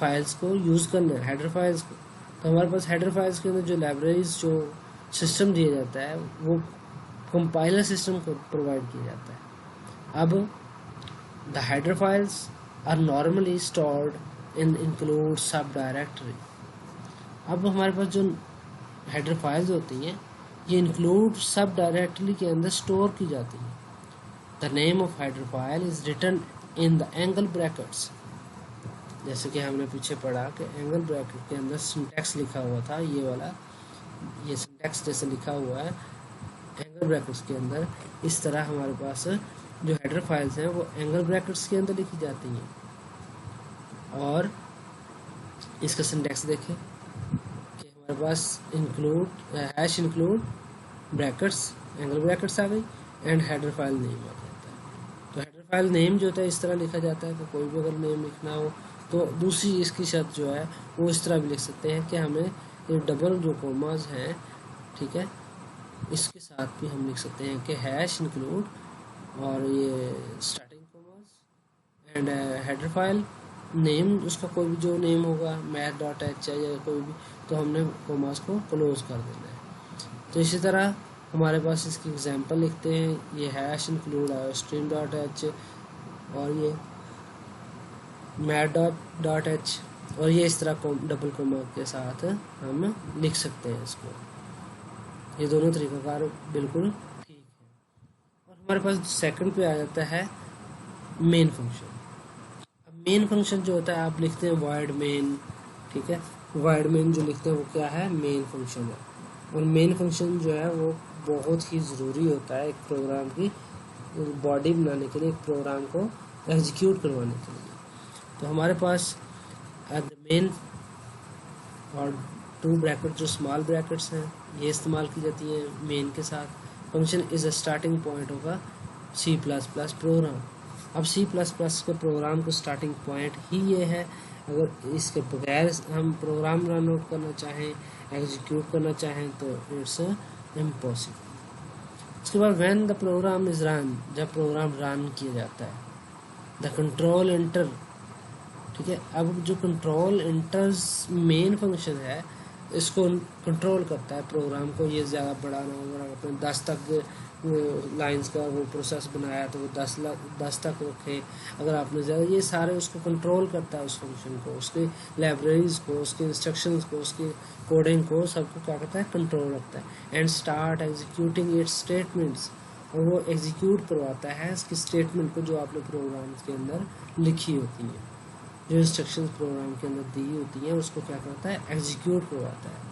फाइल्स को यूज़ करना है, हेडर फाइल्स को। तो हमारे पास हेडर फाइल्स के अंदर जो लाइब्रेरीज, जो सिस्टम दिया जाता है वो कंपाइलर सिस्टम को प्रोवाइड किया जाता है। अब the header files are normally stored in include subdirectory. अब हमारे पास जो हेडर फाइल्स होती हैं ये इंक्लूड सब डायरेक्टरी के अंदर स्टोर की जाती हैं। The name of header file is written in the angle brackets. जैसे कि हमने पीछे पढ़ा कि एंगल ब्रैकेट के अंदर सिंटैक्स लिखा हुआ था, ये वाला, ये सिंटैक्स जैसे लिखा हुआ है एंगल ब्रैकेट्स के अंदर, इस तरह हमारे पास जो हेडर फाइल्स हैं वो एंगल ब्रैकेट्स के अंदर लिखी जाती हैं। और इसका सिंटैक्स देखें कि हमारे पास include hash include brackets, angle brackets आ गई, एंड हेडर फाइल नेम आ जाता है। तो हेडर फाइल नेम जो होता है इस तरह लिखा जाता है कि कोई भी अगर नेम लिखना हो तो दूसरी इसकी शर्त जो है वो इस तरह भी लिख सकते हैं कि हमें ये डबल जो कोमास हैं, ठीक है, इसके साथ भी हम लिख सकते हैं कि हैश इंक्लूड और ये starting commas and header file name, उसका कोई भी जो नेम होगा math.h है या कोई भी, तो हमने कोमास को क्लोज कर देना है। तो इसी तरह हमारे पास इसकी एग्जांपल लिखते हैं, ये हैश इंक्लूड iostream.h और ये मैट डॉट एच, और ये इस तरह डबल कोमा के साथ हम लिख सकते हैं इसको। ये दोनों तरीकाकार बिल्कुल ठीक है। और हमारे पास सेकंड पे आ जाता है मेन फंक्शन। अब मेन फंक्शन जो होता है आप लिखते हैं वॉइड मेन, ठीक है। वॉइड मेन जो लिखते हैं वो क्या है, मेन फंक्शन है। और मेन फंक्शन जो है वो बहुत ही ज़रूरी होता है एक प्रोग्राम की बॉडी बनाने के लिए, एक प्रोग्राम को एग्जीक्यूट करवाने के लिए। तो हमारे पास द मेन और टू ब्रैकेट जो स्मॉल ब्रैकेट्स हैं ये इस्तेमाल की जाती है मेन के साथ। Function is a starting point होगा C++ प्रोग्राम। अब C++ के प्रोग्राम का स्टार्टिंग पॉइंट ही ये है। अगर इसके बगैर हम प्रोग्राम रन आउट करना चाहें, एग्जीक्यूट करना चाहें तो इट्स इम्पॉसिबल। उसके बाद when the program is run, जब प्रोग्राम रन किया जाता है, द कंट्रोल एंटर, ठीक है। अब जो कंट्रोल एंटर्स मेन फंक्शन है इसको कंट्रोल करता है प्रोग्राम को, ये ज़्यादा बढ़ाना होगा। अपने 10 तक लाइंस का वो प्रोसेस बनाया तो वो 10 तक रखे। अगर आपने ज़्यादा, ये सारे उसको कंट्रोल करता है, उस फंक्शन को, उसके लाइब्रेरीज को, उसके इंस्ट्रक्शंस को, उसके कोडिंग को, सबको क्या करता है, कंट्रोल रखता है। And start executing it's statements, और वो एग्जीक्यूट करवाता है इसकी स्टेटमेंट को जो आपने प्रोग्राम के अंदर लिखी होती है, जो इंस्ट्रक्शंस प्रोग्राम के अंदर दी होती है उसको क्या करता है, एग्जीक्यूट करवाता है।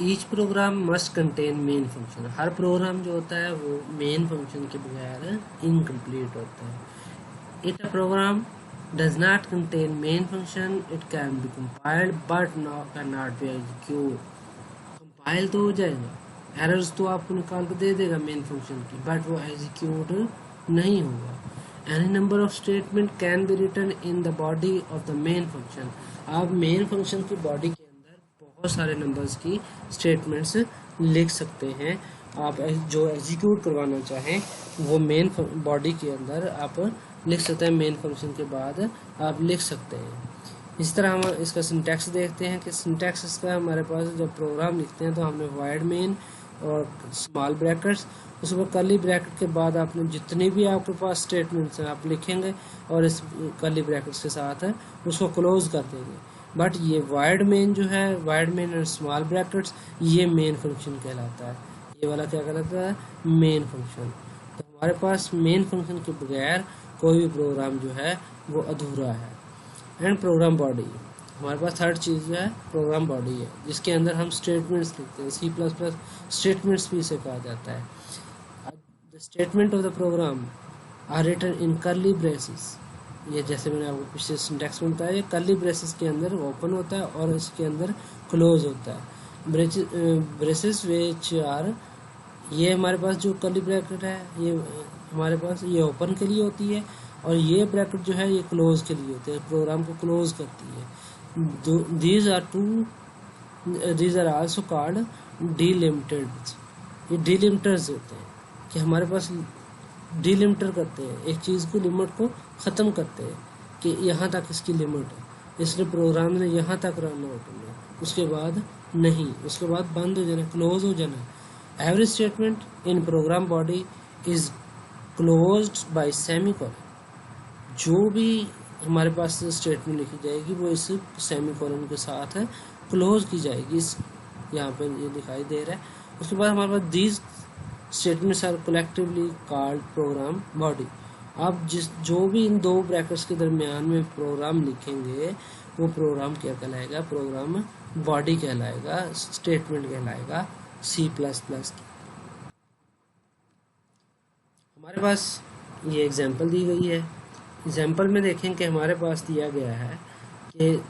Each program must contain main function, हर प्रोग्राम जो होता है वो मेन फंक्शन के बगैर इनकम्प्लीट होता है। It a program does not contain main function, it can be compiled but can not be execute. Compile तो हो जाएगा, एरर्स तो आपको निकाल के दे देगा मेन फंक्शन की, बट वो एग्जीक्यूट नहीं होगा। Any number of statement can be written in the body of the main function। आप मेन फंक्शन की बॉडी के अंदर बहुत सारे नंबर्स की स्टेटमेंट्स लिख सकते हैं। आप जो एग्जीक्यूट करवाना चाहें वो मेन बॉडी के अंदर आप लिख सकते हैं, मेन फंक्शन के बाद आप लिख सकते हैं। इस तरह हम इसका सिंटैक्स देखते हैं कि सिंटैक्स इसका हमारे पास जब प्रोग्राम लिखते हैं तो हमने वाइड मेन और स्मॉल ब्रैकेट्स, उसके बाद कर्ली ब्रैकेट के बाद आपने जितनी भी आपके पास स्टेटमेंट्स हैं आप लिखेंगे और इस कर्ली ब्रैकेट्स के साथ है उसको क्लोज कर देंगे। बट ये वाइड मेन जो है, वाइड मेन और स्मॉल ब्रैकेट्स, ये मेन फंक्शन कहलाता है। ये वाला क्या कहलाता है, मेन फंक्शन। तो हमारे पास मेन फंक्शन के बगैर कोई भी प्रोग्राम जो है वो अधूरा है। एंड प्रोग्राम बॉडी, हमारे पास थर्ड चीज़ जो है प्रोग्राम बॉडी है, जिसके अंदर हम स्टेटमेंट्स लिखते हैं। C++ स्टेटमेंट्स भी इसे कहा जाता है। The statement of the program are written in curly braces. ये जैसे मैंने आपको पिछले सिंटैक्स में बताया, ये कर्ली ब्रेसेस के अंदर ओपन होता है और इसके अंदर क्लोज होता है। ब्रेसेस विच आर, ये हमारे पास जो कर्ली ब्रैकेट है ये हमारे पास ये ओपन के लिए होती है, और ये ब्रैकेट जो है ये क्लोज के लिए होती है, प्रोग्राम को क्लोज करती है। these are also called delimited। ये डिलिमिटर्स होते हैं कि हमारे पास डिलिमिटर करते हैं, एक चीज़ को, लिमिट को ख़त्म करते हैं कि यहाँ तक इसकी लिमिट है, इसलिए प्रोग्राम ने यहाँ तक रन आउट होना, उसके बाद नहीं, उसके बाद बंद हो जाना, क्लोज हो जाना। Every statement in program body is closed by semicolon. जो भी हमारे पास स्टेटमेंट लिखी जाएगी वो इस सेमीकोलन के साथ है क्लोज की जाएगी, इस यहाँ पे ये दिखाई दे रहा है। उसके बाद हमारे पास these statements are collectively called program body. आप जो भी इन दो ब्रैकेट्स के दरमियान में प्रोग्राम लिखेंगे वो प्रोग्राम क्या कहलाएगा, प्रोग्राम बॉडी कहलाएगा, स्टेटमेंट कहलाएगा C++ की। हमारे पास ये एग्जांपल दी गई है। एग्जांपल में देखें कि हमारे पास दिया गया है कि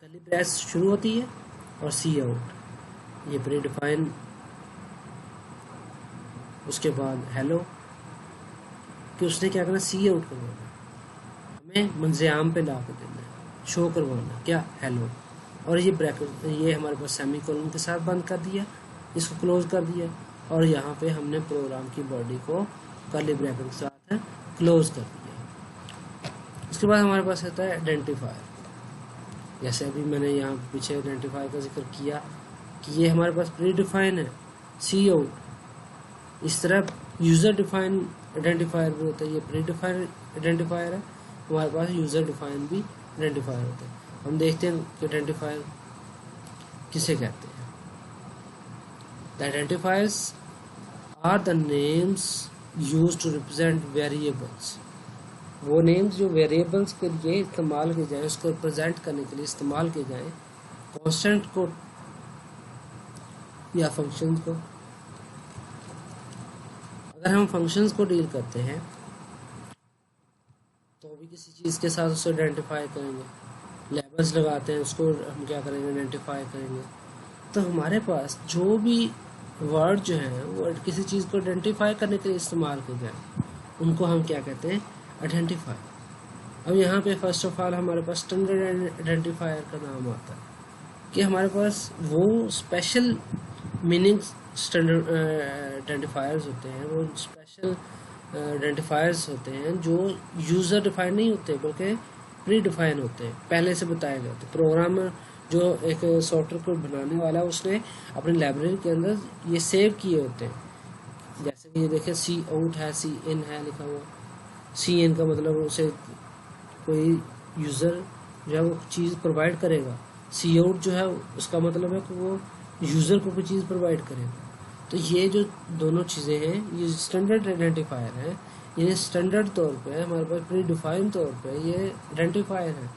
कर्ली ब्रेस शुरू होती है और सी आउट, ये प्री डिफाइन, उसके बाद हेलो, कि उसने क्या करना, सी आउट करवाना, हमें मंज़ियाम पे ला कर देना है, शो करवाना क्या, हेलो। और ये ब्रैकेट ये हमारे पास सेमीकोलन के साथ बंद कर दिया, इसको क्लोज कर दिया, और यहाँ पे हमने प्रोग्राम की बॉडी को कर्ली ब्रैकेट के साथ क्लोज कर दिया। उसके बाद हमारे पास आता है आइडेंटिफायर। जैसे अभी मैंने यहाँ पीछे आइडेंटिफायर का जिक्र किया कि ये हमारे पास प्री डिफाइन है, सी आउट। इस तरह यूज़र डिफाइन आइडेंटिफायर भी होता है, ये प्री डिफाइन आइडेंटिफायर है, हमारे पास यूज़र डिफाइन भी आइडेंटिफायर होता है। हम देखते हैं कि आइडेंटिफायर किसे कहते हैं। The identifiers are the names use to represent variables, वो नेम्स जो वेरिएबल्स के लिए इस्तेमाल किए जाएँ, उसको रिप्रेजेंट करने के लिए इस्तेमाल किए जाएँ, कांस्टेंट को या फंक्शंस को। अगर हम फंक्शंस को डील करते हैं तो भी किसी चीज़ के साथ उसको आइडेंटिफाई करेंगे, लेबल्स लगाते हैं, उसको हम क्या करेंगे, आइडेंटिफाई करेंगे। तो हमारे पास जो भी वर्ड जो हैं वो किसी चीज़ को आइडेंटिफाई करने के लिए इस्तेमाल किए जाए, उनको हम क्या कहते हैं, आइडेंटिफाई। अब यहाँ पे फर्स्ट ऑफ ऑल हमारे पास स्टैंडर्ड आइडेंटिफायर का नाम आता है कि हमारे पास वो स्पेशल मीनिंग स्टैंडर्ड आइडेंटिफायर्स होते हैं, वो स्पेशल आइडेंटिफायर्स होते हैं जो यूज़र डिफाइन नहीं होते बल्कि प्री डिफाइन होते हैं, पहले से बताए गए होते हैं। प्रोग्रामर जो एक सॉफ्टवेयर को बनाने वाला है उसने अपनी लाइब्रेरी के अंदर ये सेव किए होते हैं। जैसे कि ये देखें, सी आउट है, सी इन है लिखा हुआ। सी इन का मतलब उसे कोई यूज़र जो है वो चीज़ प्रोवाइड करेगा, सी आउट जो है उसका मतलब है कि वो यूज़र को कोई चीज़ प्रोवाइड करेगा। तो ये जो दोनों चीज़ें हैं ये स्टैंडर्ड आइडेंटिफायर है, ये स्टैंडर्ड तौर पे हमारे पास प्री डिफाइंड तौर पे ये आइडेंटिफायर है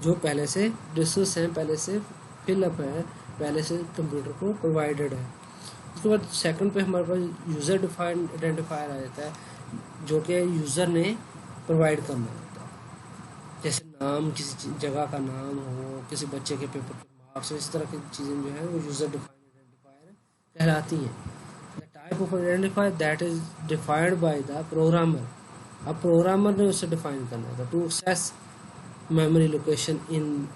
जो पहले से डिस्कस हैं, पहले से फिलअप है, पहले से कंप्यूटर को प्रोवाइडेड है। उसके बाद सेकंड पे हमारे पास यूज़र डिफाइंड आइडेंटिफायर आ जाता है जो कि यूज़र ने प्रोवाइड करना होता है। जैसे नाम, किसी जगह का नाम हो, किसी बच्चे के पेपर के मार्क्स, इस तरह की चीज़ें जो है वो यूज़र डिफाइंड आइडेंटिफायर कहलाती हैं। The type of identifier that is defined by the programmer, अब प्रोग्रामर ने उसे डिफाइन करना था। To access memory location in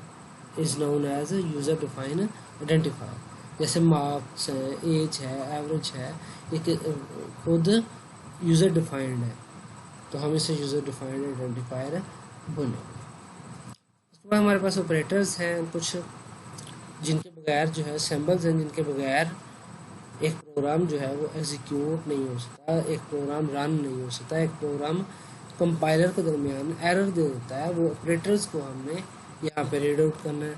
is known as user define identifier. जैसे मार्क्स है, एज है, एवरेज है, ये खुद यूज़र डिफाइंड है, तो हम इसे यूज़र डिफाइंड आइडेंटिफायर बोलेंगे। उसके बाद हमारे पास ऑपरेटर्स हैं कुछ जिनके बगैर जो है, सिंबल्स हैं जिनके बगैर एक प्रोग्राम जो है वो एग्जीक्यूट नहीं हो सकता, एक प्रोग्राम रन नहीं हो सकता, एक प्रोग्राम कंपाइलर के दरमियान एरर दे देता है। वो ऑपरेटर्स को हमने यहाँ पे रीड आउट करना है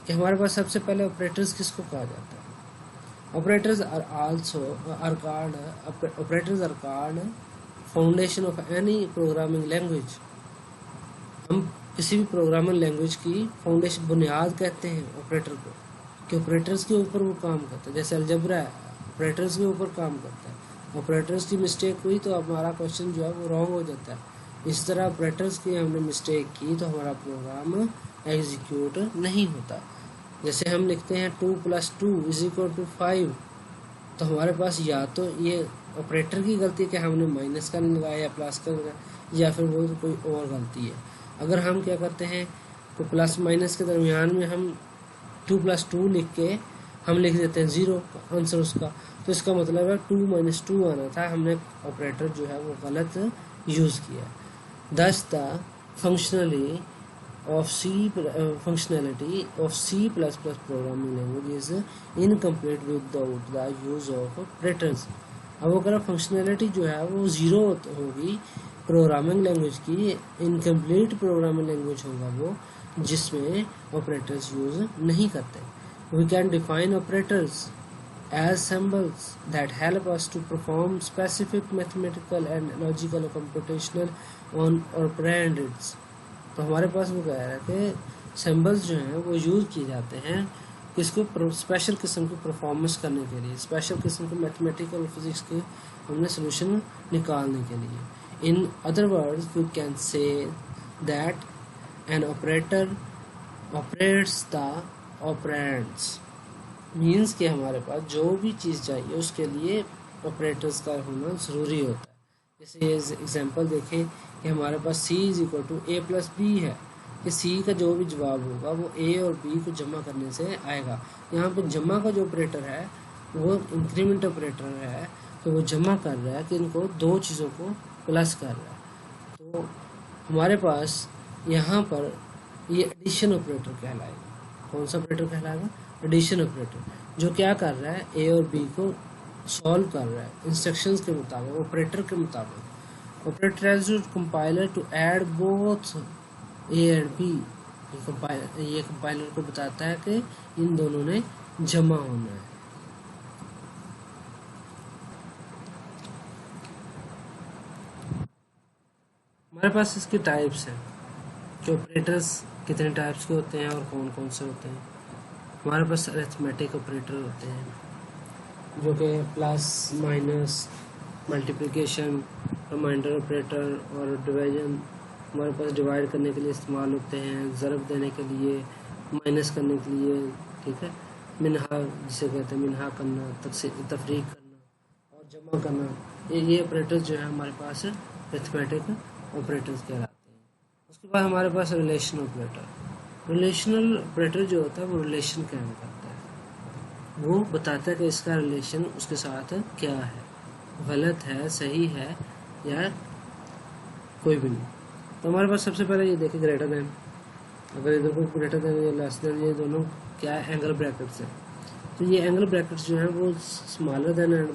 कि हमारे पास सबसे पहले ऑपरेटर्स किसको कहा जाता है। Operators are also are called foundation of any programming language. हम किसी भी प्रोग्रामिंग लैंग्वेज की फाउंडेशन, बुनियाद कहते हैं ऑपरेटर को, कि ऑपरेटर्स के ऊपर वो काम करता है। जैसे अलजेब्रा है, ऑपरेटर्स के ऊपर काम करता है। ऑपरेटर्स की मिस्टेक हुई तो हमारा क्वेश्चन जो है वो रॉन्ग हो जाता है। इस तरह ऑपरेटर्स की हमने मिस्टेक की तो हमारा प्रोग्राम एग्जीक्यूट नहीं होता। जैसे हम लिखते हैं 2 + 2 = 5, तो हमारे पास या तो ये ऑपरेटर की गलती कि हमने माइनस का नहीं लगाया या प्लस का लगाया, या फिर वो कोई और गलती है। अगर हम क्या करते हैं तो प्लस माइनस के दरमियान में हम 2 + 2 लिख के हम लिख देते हैं 0 आंसर उसका, तो इसका मतलब है 2 - 2 आना था, हमने ऑपरेटर जो है वो गलत यूज़ किया। Thus the functionality of C++ programming language is incomplete without the use of operators. अब अगर फंक्शनैलिटी जो है वो 0 होगी प्रोग्रामिंग लैंग्वेज की, इनकम्प्लीट प्रोग्रामिंग लैंग्वेज होगा वो जिसमें ऑपरेटर्स यूज नहीं करते। We can define operators as symbols that help us to perform specific mathematical and logical computational on operands। तो हमारे पास वो कह रहा है कि सिंबल्स जो हैं वो यूज़ किए जाते हैं किसको, स्पेशल किस्म की परफॉर्मेंस करने के लिए, स्पेशल किस्म के मैथमेटिकल और फिजिक्स के हमने सोल्यूशन निकालने के लिए। In other words we can say that an operator operates the operands. Means कि हमारे पास जो भी चीज़ चाहिए उसके लिए ऑपरेटर्स का होना ज़रूरी होता है। जैसे ये एग्जांपल देखें कि हमारे पास C = A + B है, कि C का जो भी जवाब होगा वो A और B को जमा करने से आएगा। यहाँ पे जमा का जो ऑपरेटर है वो इंक्रीमेंट ऑपरेटर है, तो वो जमा कर रहा है कि इनको दो चीज़ों को प्लस कर रहा है। तो हमारे पास यहाँ पर ये एडिशन ऑपरेटर कहलाएगा। कौन सा ऑपरेटर कहलाएगा? एडिशन ऑपरेटर, जो क्या कर रहा है A और B को सॉल्व कर रहा है इंस्ट्रक्शंस के मुताबिक, ऑपरेटर के मुताबिक। Operator has to compiler to add both A and B. ये कंपाइलर को बताता है कि इन दोनों ने जमा होना है। हमारे पास इसके टाइप्स हैं कि ऑपरेटर्स कितने टाइप्स के होते हैं और कौन कौन से होते हैं। हमारे पास अरिथमेटिक ऑपरेटर होते हैं जो कि plus minus multiplication reminder operator और डिवीजन हमारे पास डिवाइड करने के लिए इस्तेमाल होते हैं, ज़रब देने के लिए, माइनस करने के लिए, ठीक है, मिनहा जिसे कहते हैं मिनहा करना, तफरीक करना और जमा करना। ये ऑपरेटर्स जो है हमारे पास अरिथमेटिक ऑपरेटर्स कहलाते हैं। उसके बाद हमारे पास रिलेशन ऑपरेटर। रिलेशनल ऑपरेटर जो होता है वो रिलेशन कायम करता है, वो बताता है कि इसका रिलेशन उसके साथ क्या है, गलत है, सही है या कोई भी नहीं। तो हमारे पास सबसे पहले ये देखें ग्रेटर देन। अगर इधर को ग्रेटर देन या लेस देन, ये दोनों क्या है, एंगल ब्रैकेट्स है। तो ये एंगल ब्रैकेट्स जो है वो smaller than and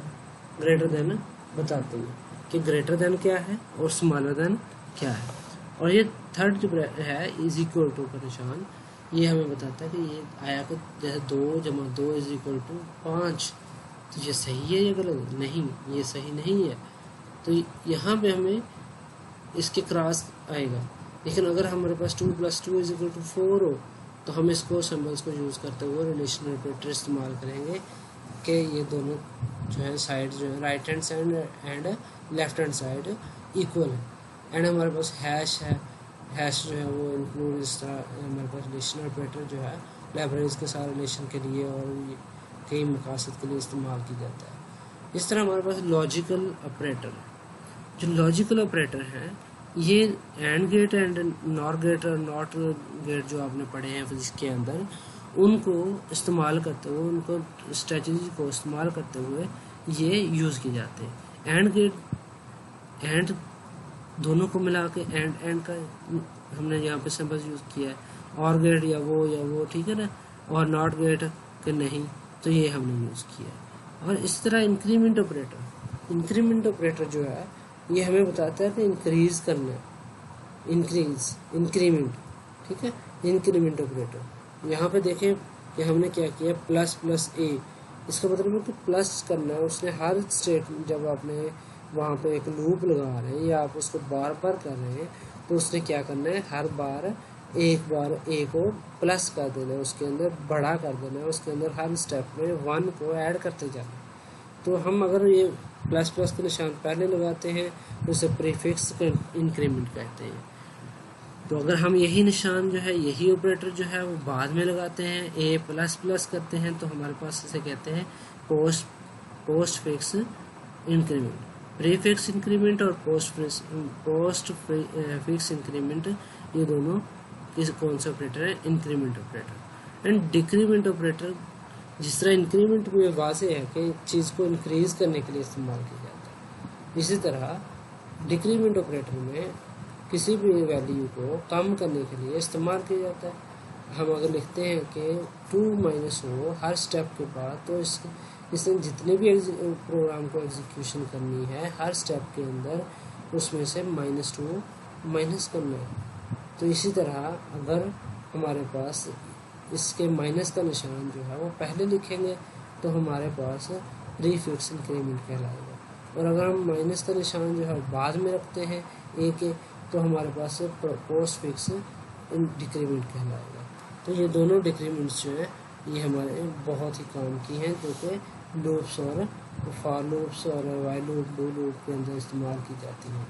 greater than बताते हैं कि ग्रेटर देन क्या है और स्मॉलर देन क्या है। और ये थर्ड जो है इज इक्वल टू का निशान, ये हमें बताता है कि ये आया कि जैसे 2 जमा 2 इज इक्वल टू 5। तो ये सही है या गलत? नहीं, ये सही नहीं है। तो यहाँ पे हमें इसके क्रॉस आएगा। लेकिन अगर हमारे पास 2 + 2 इज इक्वल टू 4 हो तो हम इसको सिंबल्स को यूज़ करते हुए रिलेशनल ऑपरेटर इस्तेमाल करेंगे कि ये दोनों जो है साइड जो है right hand side and left hand side equal है। एंड हमारे पास हैश है, हैश जो है वो इंक्लूड इस तरह हमारे पास रिलेशनल ऑपरेटर जो है लाइब्रेरीज के साथ रिलेशन के लिए और कई मकासद के लिए इस्तेमाल किया जाता है। इस तरह हमारे पास लॉजिकल ऑपरेटर है। जो लॉजिकल ऑपरेटर हैं ये AND gate and NOR gate और नॉट गेट जो आपने पढ़े हैं फिजिक्स के अंदर, उनको इस्तेमाल करते हुए, उनको स्ट्रेटजी को इस्तेमाल करते हुए ये यूज़ किए जाते हैं। एंड गेट, एंड दोनों को मिला के एंड का हमने यहाँ पे सिंबल यूज़ किया है, और गेट या वो ठीक है ना, और नॉट गेट के नहीं, तो ये हमने यूज़ किया है। और इस तरह इंक्रीमेंट ऑपरेटर जो है ये हमें बताता है कि इंक्रीज करना है, इंक्रीमेंट, ठीक है, इंक्रीमेंट ऑपरेटर। यहाँ पे देखें कि हमने क्या किया, प्लस ए, इसका मतलब है कि प्लस करना है। उसने हर स्टेट, जब आपने वहाँ पे एक लूप लगा रहे हैं या आप उसको बार बार कर रहे हैं तो उसने क्या करना है, हर बार एक बार ए को प्लस कर देना है, उसके अंदर बड़ा कर देना है, उसके अंदर हर स्टेप में 1 को ऐड करते जाना है। तो हम अगर ये प्लस का निशान पहले लगाते हैं तो उसे प्रीफिक्स इंक्रीमेंट कहते हैं। तो अगर हम यही निशान जो है, यही ऑपरेटर जो है वो बाद में लगाते हैं, ए प्लस करते हैं, तो हमारे पास इसे कहते हैं post fix increment. Prefix increment और पोस्ट फिक्स इंक्रीमेंट, ये दोनों कौन सा ऑपरेटर है, increment operator. And decrement operator, जिस तरह इंक्रीमेंट में वाज़ेह है कि चीज़ को इंक्रीज करने के लिए इस्तेमाल किया जाता है, इसी तरह डिक्रीमेंट ऑपरेटर में किसी भी वैल्यू को कम करने के लिए इस्तेमाल किया जाता है। हम अगर लिखते हैं कि 2 - हो हर स्टेप के बाद, तो इसमें जितने भी प्रोग्राम को एग्जीक्यूशन करनी है हर स्टेप के अंदर उसमें से -2 माइनस करना है। तो इसी तरह अगर हमारे पास इसके माइनस का निशान जो है वो पहले लिखेंगे तो हमारे पास प्रीफिक्स इंक्रीमेंट कहलाएगा, और अगर हम माइनस का निशान जो है बाद में रखते हैं ए के, तो हमारे पास पोस्ट फिक्स डिक्रीमेंट कहलाएगा। तो ये दोनों डिक्रीमेंट्स जो है ये हमारे बहुत ही काम की हैं, जो कि लूप्स और फॉर लूप्स और वाइल लूप, डू लूप के अंदर इस्तेमाल की जाती हैं।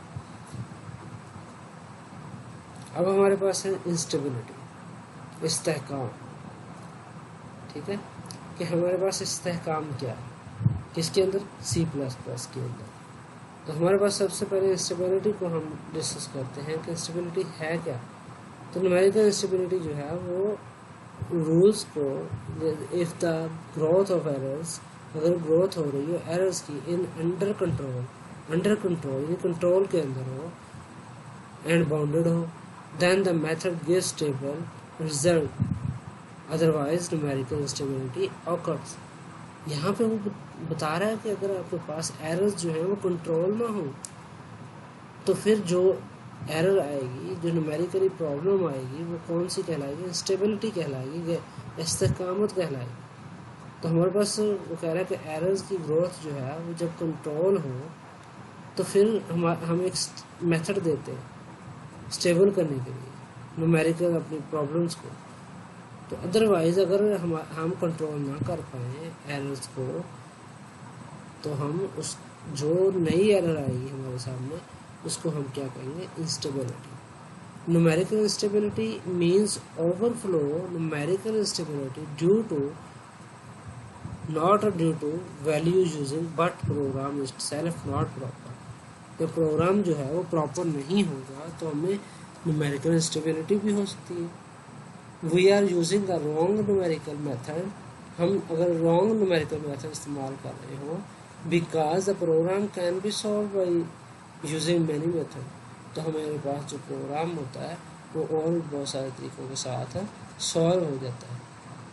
अब हमारे पास है इंस्टेबिलिटी, इस्तेहकाम, ठीक है, कि हमारे पास इस्तेहकाम क्या है किसके अंदर, C++ के अंदर। तो हमारे पास सबसे पहले इंस्टेबिलिटी को हम डिस्कस करते हैं कि इंस्टेबिलिटी है क्या। तो न्यूमेरिकल इंस्टेबिलिटी जो है वो रूल्स को, if the growth of errors, अगर ग्रोथ हो रही हो एरर्स की इन अंडर कंट्रोल यानी कंट्रोल के अंदर हो, एंड बाउंडेड हो, then the method gives stable result, otherwise numerical instability occurs. यहाँ पे वो बता रहा है कि अगर आपके पास एरर्स जो है वो कंट्रोल ना हो तो फिर जो एरर आएगी, जो न्यूमेरिकली प्रॉब्लम आएगी, वो कौन सी कहलाएगी? इंस्टेबिलिटी कहलाएगी, इस्तेकामत कहलाएगी। तो हमारे पास वो कह रहा है कि एरर्स की ग्रोथ जो है वो जब कंट्रोल हो तो फिर हम एक मेथड देते हैं स्टेबल करने के लिए न्यूमेरिकल अपनी प्रॉब्लम्स को। तो अदरवाइज अगर हम कंट्रोल ना कर पाए एरर्स को तो हम उस जो नई एरर आएगी हमारे सामने उसको हम क्या कहेंगे? Instability. Numerical instability means overflow numerical instability due to not due to value using but program itself not proper। तो प्रोग्राम जो है वो प्रॉपर नहीं होगा तो हमें न्यूमेरिकल इंस्टेबिलिटी भी हो सकती है। We are using a wrong numerical method, हम अगर रॉन्ग न्यूमेरिकल मेथड इस्तेमाल कर रहे हो because the program can be solve by using many method. तो हमारे पास जो प्रोग्राम होता है वो और बहुत सारे तरीकों के साथ सॉल्व हो जाता है।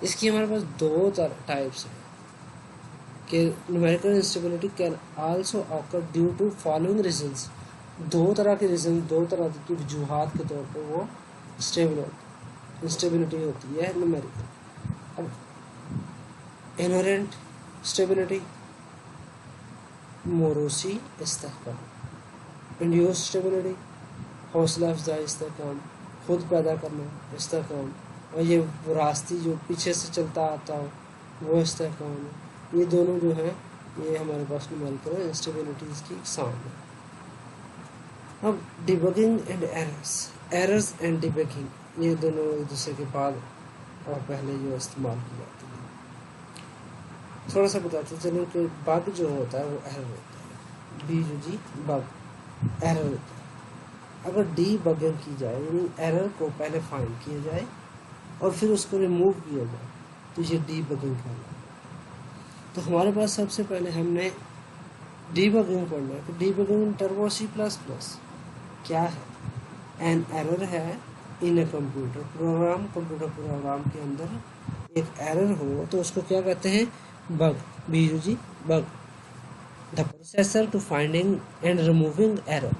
इसकी हमारे पास दो टाइप्स हैं कि numerical instability can also occur due to following reasons. दो तरह के रीजन, दो तरह की वजूहात के तौर पर वो इंस्टेबिलिटी होती है न्यूमेरिकल। अब इनहेरेंट स्टेबिलिटी, मोरूसी इस्तेहकाम, इंड्यूस स्टेबिलिटी, हौसला अफजाई इस्तेहकाम, खुद पैदा करना इस्तेहकाम, और ये विरासती जो पीछे से चलता आता हो वो इस्तेहकाम है। ये दोनों जो है ये हमारे पास न्यूमेरिकल इंस्टेबिलिटीज की इकसाम है। अब debugging and errors and debugging, ये दोनों एक दूसरे के बाद और पहले जो इस्तेमाल की जाती है। थोड़ा सा बताते चलो कि बग जो होता है वो एरर होता है। बी जो जी बग एरर होता है। अगर डी बगिंग की जाए यानी एरर को पहले फाइंड किया जाए और फिर उसको रिमूव किया जाए तो ये डी बगिंग कहलाता है। तो हमारे पास सबसे पहले हमने डीबगिंग पढ़ना है। तो डीबगिंग टर्बो C++ क्या है? एन एरर है in a computer program, computer program के अंदर एक एरर हो तो उसको क्या कहते हैं? Bug. B U G bug. The processor to finding and removing error,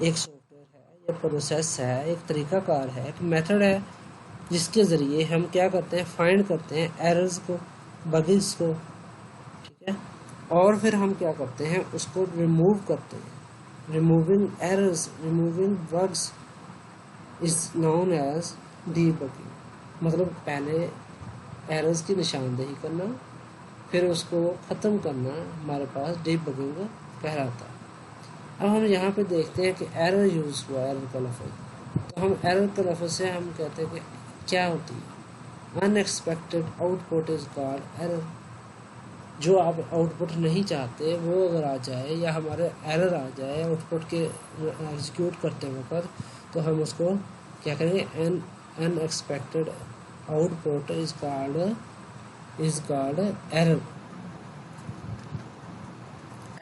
एक सॉफ्टवेयर है या प्रोसेस है, एक तरीकाकार है, एक मेथड है जिसके ज़रिए हम क्या करते हैं? फाइंड करते हैं एरर्स को, बगिंग्स को, ठीक है, और फिर हम क्या करते हैं? उसको रिमूव करते हैं। Removing errors, removing bugs is known as debugging. मतलब पहले एरर्स की निशानदेही करना फिर उसको ख़त्म करना हमारे पास डीबगिंग कहलाता है। अब हम यहाँ पे देखते हैं कि एरर यूज़ हुआ, एरर का लफ्ज़। तो हम एरर के लफ्ज़ से हम कहते हैं कि क्या होती है? Unexpected output is called error. जो आप आउटपुट नहीं चाहते वो अगर आ जाए या हमारे एरर आ जाए आउटपुट के एग्जीक्यूट करते वक्त तो हम उसको क्या करेंगे? Unexpected output is called error.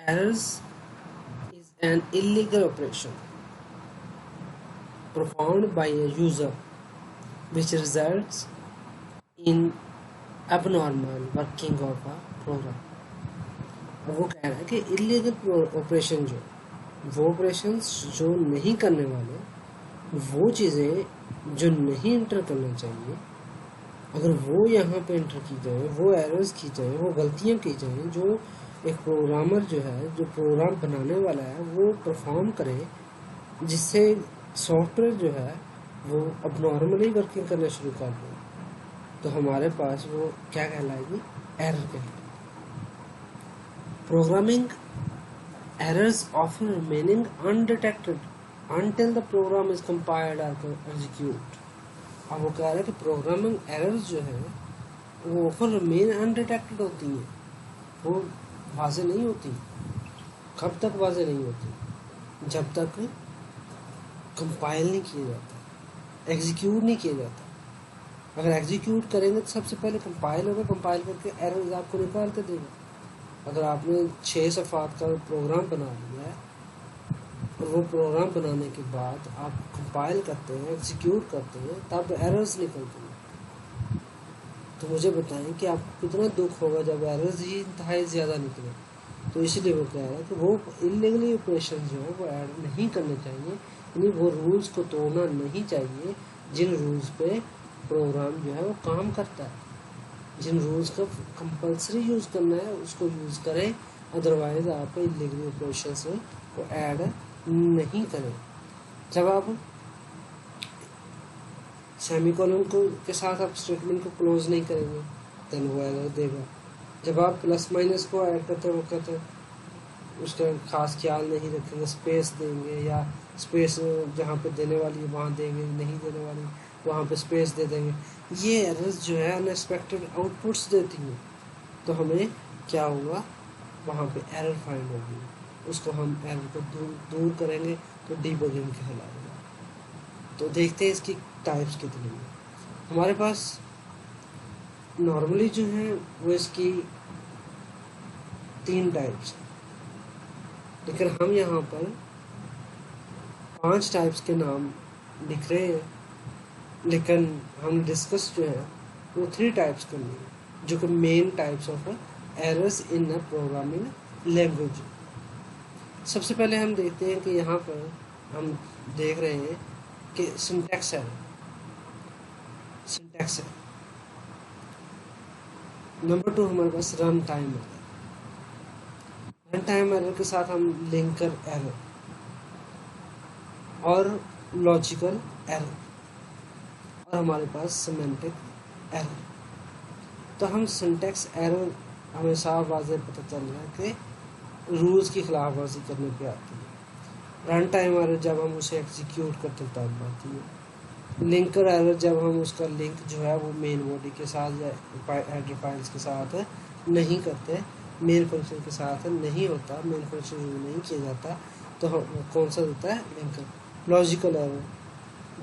Errors is an illegal operation performed by a user which results in abnormal working of a program। अब वो कह रहा है कि इलीगल ऑपरेशन वो ऑपरेशन जो नहीं करने वाले, वो चीज़ें जो नहीं इंटर करना चाहिए, अगर वो यहाँ पे इंटर की जाए, वो एरर्स की जाए, वो गलतियाँ की जाएँ जो एक प्रोग्रामर जो है, जो प्रोग्राम बनाने वाला है, वो परफॉर्म करे, जिससे सॉफ्टवेयर जो है वो अब नॉर्मली वर्किंग करना शुरू कर दे, तो हमारे पास वो क्या कहलाएगी? एरर कहलाएगी। Programming errors often remaining undetected until the program is compiled or execute। अब वो कह रहा है कि प्रोग्रामिंग एरर्स जो है वो ऑफन रिमेन अनडिटेक्टेड होती हैं, वो वाज़ेह नहीं होती। कब तक वाज़ेह नहीं होती? जब तक कंपाइल नहीं किया जाता, एग्जीक्यूट नहीं किया जाता। अगर एग्जीक्यूट करेंगे तो सबसे पहले कंपाइल होगा, कंपाइल करके एरर्स आपको निकाल के देगा। अगर आपने 6 सफ़ात का प्रोग्राम बना लिया है और वो प्रोग्राम बनाने के बाद आप कंपाइल करते हैं, एग्जीक्यूट करते हैं, तब एरर्स निकलते हैं। तो मुझे बताएं कि आपको कितना दुख होगा जब एरर्स ही इंतहाई ज़्यादा निकले। तो इसीलिए वो कह रहा है कि वो इलीगली ऑपरेशन जो है वो ऐड नहीं करने चाहिए, यानी वो रूल्स को तोड़ना नहीं चाहिए जिन रूल्स पे प्रोग्राम जो है वो काम करता है। जिन रूल्स का कंपलसरी यूज़ करना है उसको यूज़ करें, अदरवाइज आप इलीगली ऑपरेशन को ऐड नहीं करें। जब आप सेमीकोलन को के साथ आप स्टेटमेंट को क्लोज नहीं करेंगे देन वो एरर देगा। जब आप प्लस माइनस को ऐड करते वक्त उसका खास ख्याल नहीं रखेंगे, स्पेस देंगे या स्पेस जहाँ पे देने वाली है वहाँ देंगे, नहीं देने वाली वहाँ पे स्पेस दे देंगे, ये एरर्स जो है अनएक्सपेक्टेड आउटपुट्स देती हैं। तो हमें क्या होगा, वहाँ पे एरर फाइंड होगी, उसको हम एरर को दूर करेंगे तो डीबगिंग कहलाएगा। तो देखते हैं इसकी टाइप्स कितनी हैं। हमारे पास नॉर्मली जो है वो इसकी 3 टाइप्स हैं, लेकिन हम यहाँ पर 5 टाइप्स के नाम लिख रहे हैं, लेकिन हम डिस्कस जो है वो 3 टाइप्स करनी है जो कि main types of errors in a programming language. सबसे पहले हम देखते हैं कि यहाँ पर हम देख रहे हैं कि सिंटैक्स एरर। नंबर 2 हमारे पास run time error. Run time error के साथ हम लिंकर एरर और लॉजिकल एरर, और हमारे पास सिमेंटिक एरर। तो हम सिंटैक्स एरर हमें साफ वाज़ेह पता चल रहा है कि रूल्स की खिलाफवर्जी करने पे आती है। रन टाइम एरर जब हम उसे एग्जीक्यूट करते तब आती है। लिंकर एरर जब हम उसका लिंक जो है वो मेन बॉडी के साथ या हेडर फाइल्स के साथ नहीं करते, मेन फंक्शन के साथ नहीं होता, मेन फंक्शन यूज नहीं किया जाता, तो कौन सा होता है, लिंकर। लॉजिकल एरर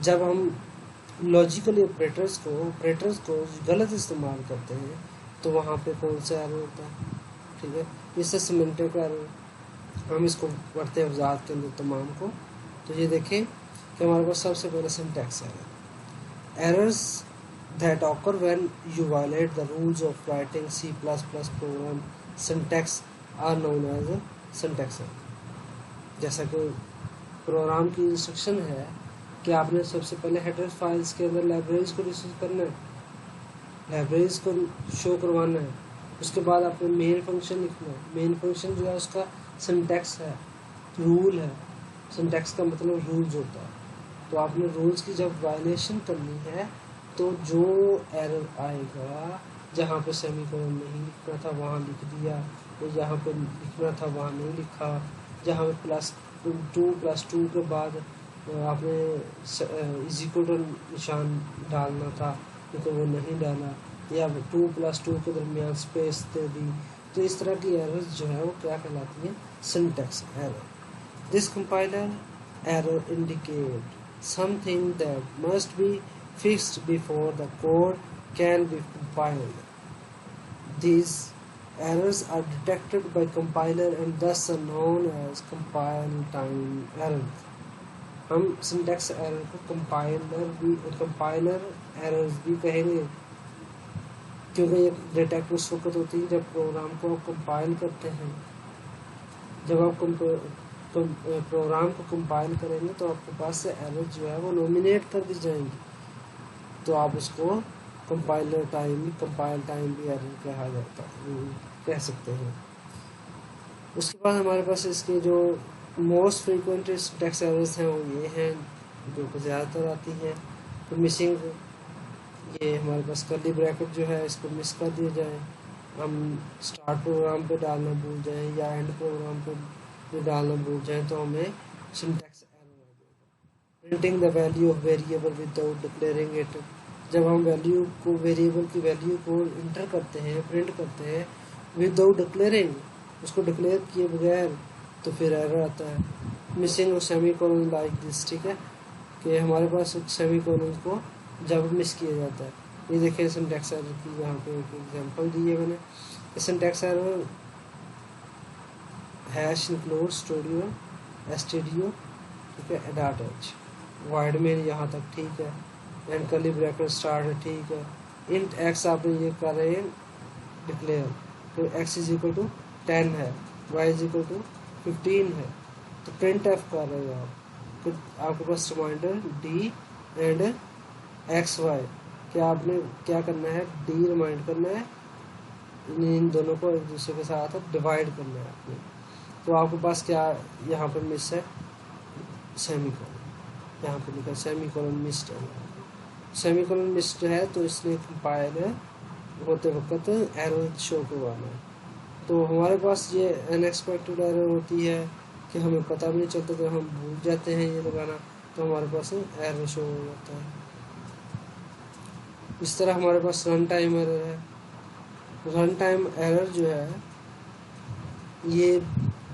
जब हम लॉजिकल ऑपरेटर्स को गलत इस्तेमाल करते हैं तो वहाँ पे कौन सा एरर होता है, ठीक है। इससे सिमेंटिक एरर हम इसको पढ़ते हैं वजाहत के अंदर तमाम को। तो ये देखें कि हमारे पास सबसे पहले syntax error. Errors that occur when you violate the rules of writing C++ program syntax are known as syntax error. जैसा कि प्रोग्राम की इंस्ट्रक्शन है कि आपने सबसे पहले हेडर फाइल्स के अंदर लाइब्रेरीज को रिसीव करना है, लाइब्रेरीज को शो करवाना है, उसके बाद आपने मेन फंक्शन लिखना है। मेन फंक्शन जो है उसका सिंटैक्स है, रूल है। सिंटैक्स का मतलब रूल्स होता है। तो आपने रूल्स की जब वायलेशन करनी है तो जो एरर आएगा, जहाँ पे सेमीकोलन नहीं लिखना था वहाँ लिख दिया, तो जहाँ पे लिखना था वहाँ नहीं लिखा, जहाँ पे +2 के बाद आपने इक्वल निशान डालना था लेकिन वो नहीं डाला, या 2+2 के दरमियान स्पेस दे दी। तो इस तरह की एरर्स जो है वो क्या कहलाती है, syntax error. This compiler error indicate something that must be fixed before the code can be compiled. These errors are detected by compiler and thus are known as compile time errors. हम syntax error को compiler errors भी कहेंगे, क्योंकि ये detect उस वक्त होती है जब प्रोग्राम को आप कंपाइल करते हैं। जब आप प्रोग्राम को कंपाइल करेंगे तो आपके पास से एरर जो है वो नॉमिनेट कर दी जाएंगी, तो आप उसको कंपाइल टाइम भी एरर कहा जाता है, कह सकते हैं। उसके बाद हमारे पास इसके जो मोस्ट फ्रीक्वेंट सिंटैक्स एरर्स हैं वो ये हैं जो कि ज़्यादातर आती हैं। तो मिसिंग, ये हमारे पास कर्ली ब्रैकेट जो है इसको मिस कर दिया जाए, हम स्टार्ट प्रोग्राम पे डालना भूल जाएं या एंड प्रोग्राम पे डालना भूल जाएं तो हमें सिंटैक्स एरर आ जाएगा। Printing the value of variable without declaring it, जब हम वेरिएबल की वैल्यू को इंटर करते हैं, प्रिंट करते हैं विदाउट डिक्लेयरिंग, उसको डिक्लेयर किए बगैर, तो फिर एरर आता है। मिसिंग सेमीकोलन लाइक दिस, ठीक है, कि हमारे पास सेमीकोलन को जब मिस किया जाता है। ये देखिए सिंटैक्स एरर की यहाँ पे एक एग्जांपल दी है मैंने। Syntax error hash include stdio, ठीक है, डॉट h वाइड में यहाँ तक ठीक है, एंड कर्ली ब्रैकेट स्टार्ट है ठीक है, इंट एक्स आपने ये कर रहे हैं डिक्लेयर, तो x इज इक्वल टू 10 है, y इज इक्वल टू 15 है, तो प्रिंट एफ कर रहे हो आप, तो आपके पास reminder d and x y, क्या आपने क्या करना है, डी रिमाइंड करना है, इन दोनों को एक दूसरे के साथ डिवाइड करना है आपने। तो आपके पास क्या यहाँ पर मिस है, सेमीकोलन, यहाँ पे लिखा सेमीकोलन मिस्ड है, सेमीकोलन मिस्ड है, तो इसलिए कंपाइल होते वक्त एरर शो करवाना है। तो हमारे पास ये अनएक्सपेक्टेड एरर होती है कि हमें पता भी नहीं चलता, तो हम भूल जाते हैं ये लगाना, तो हमारे पास एरर शो हो जाता है। इस तरह हमारे पास रन टाइम एरर है। रन टाइम एरर जो है ये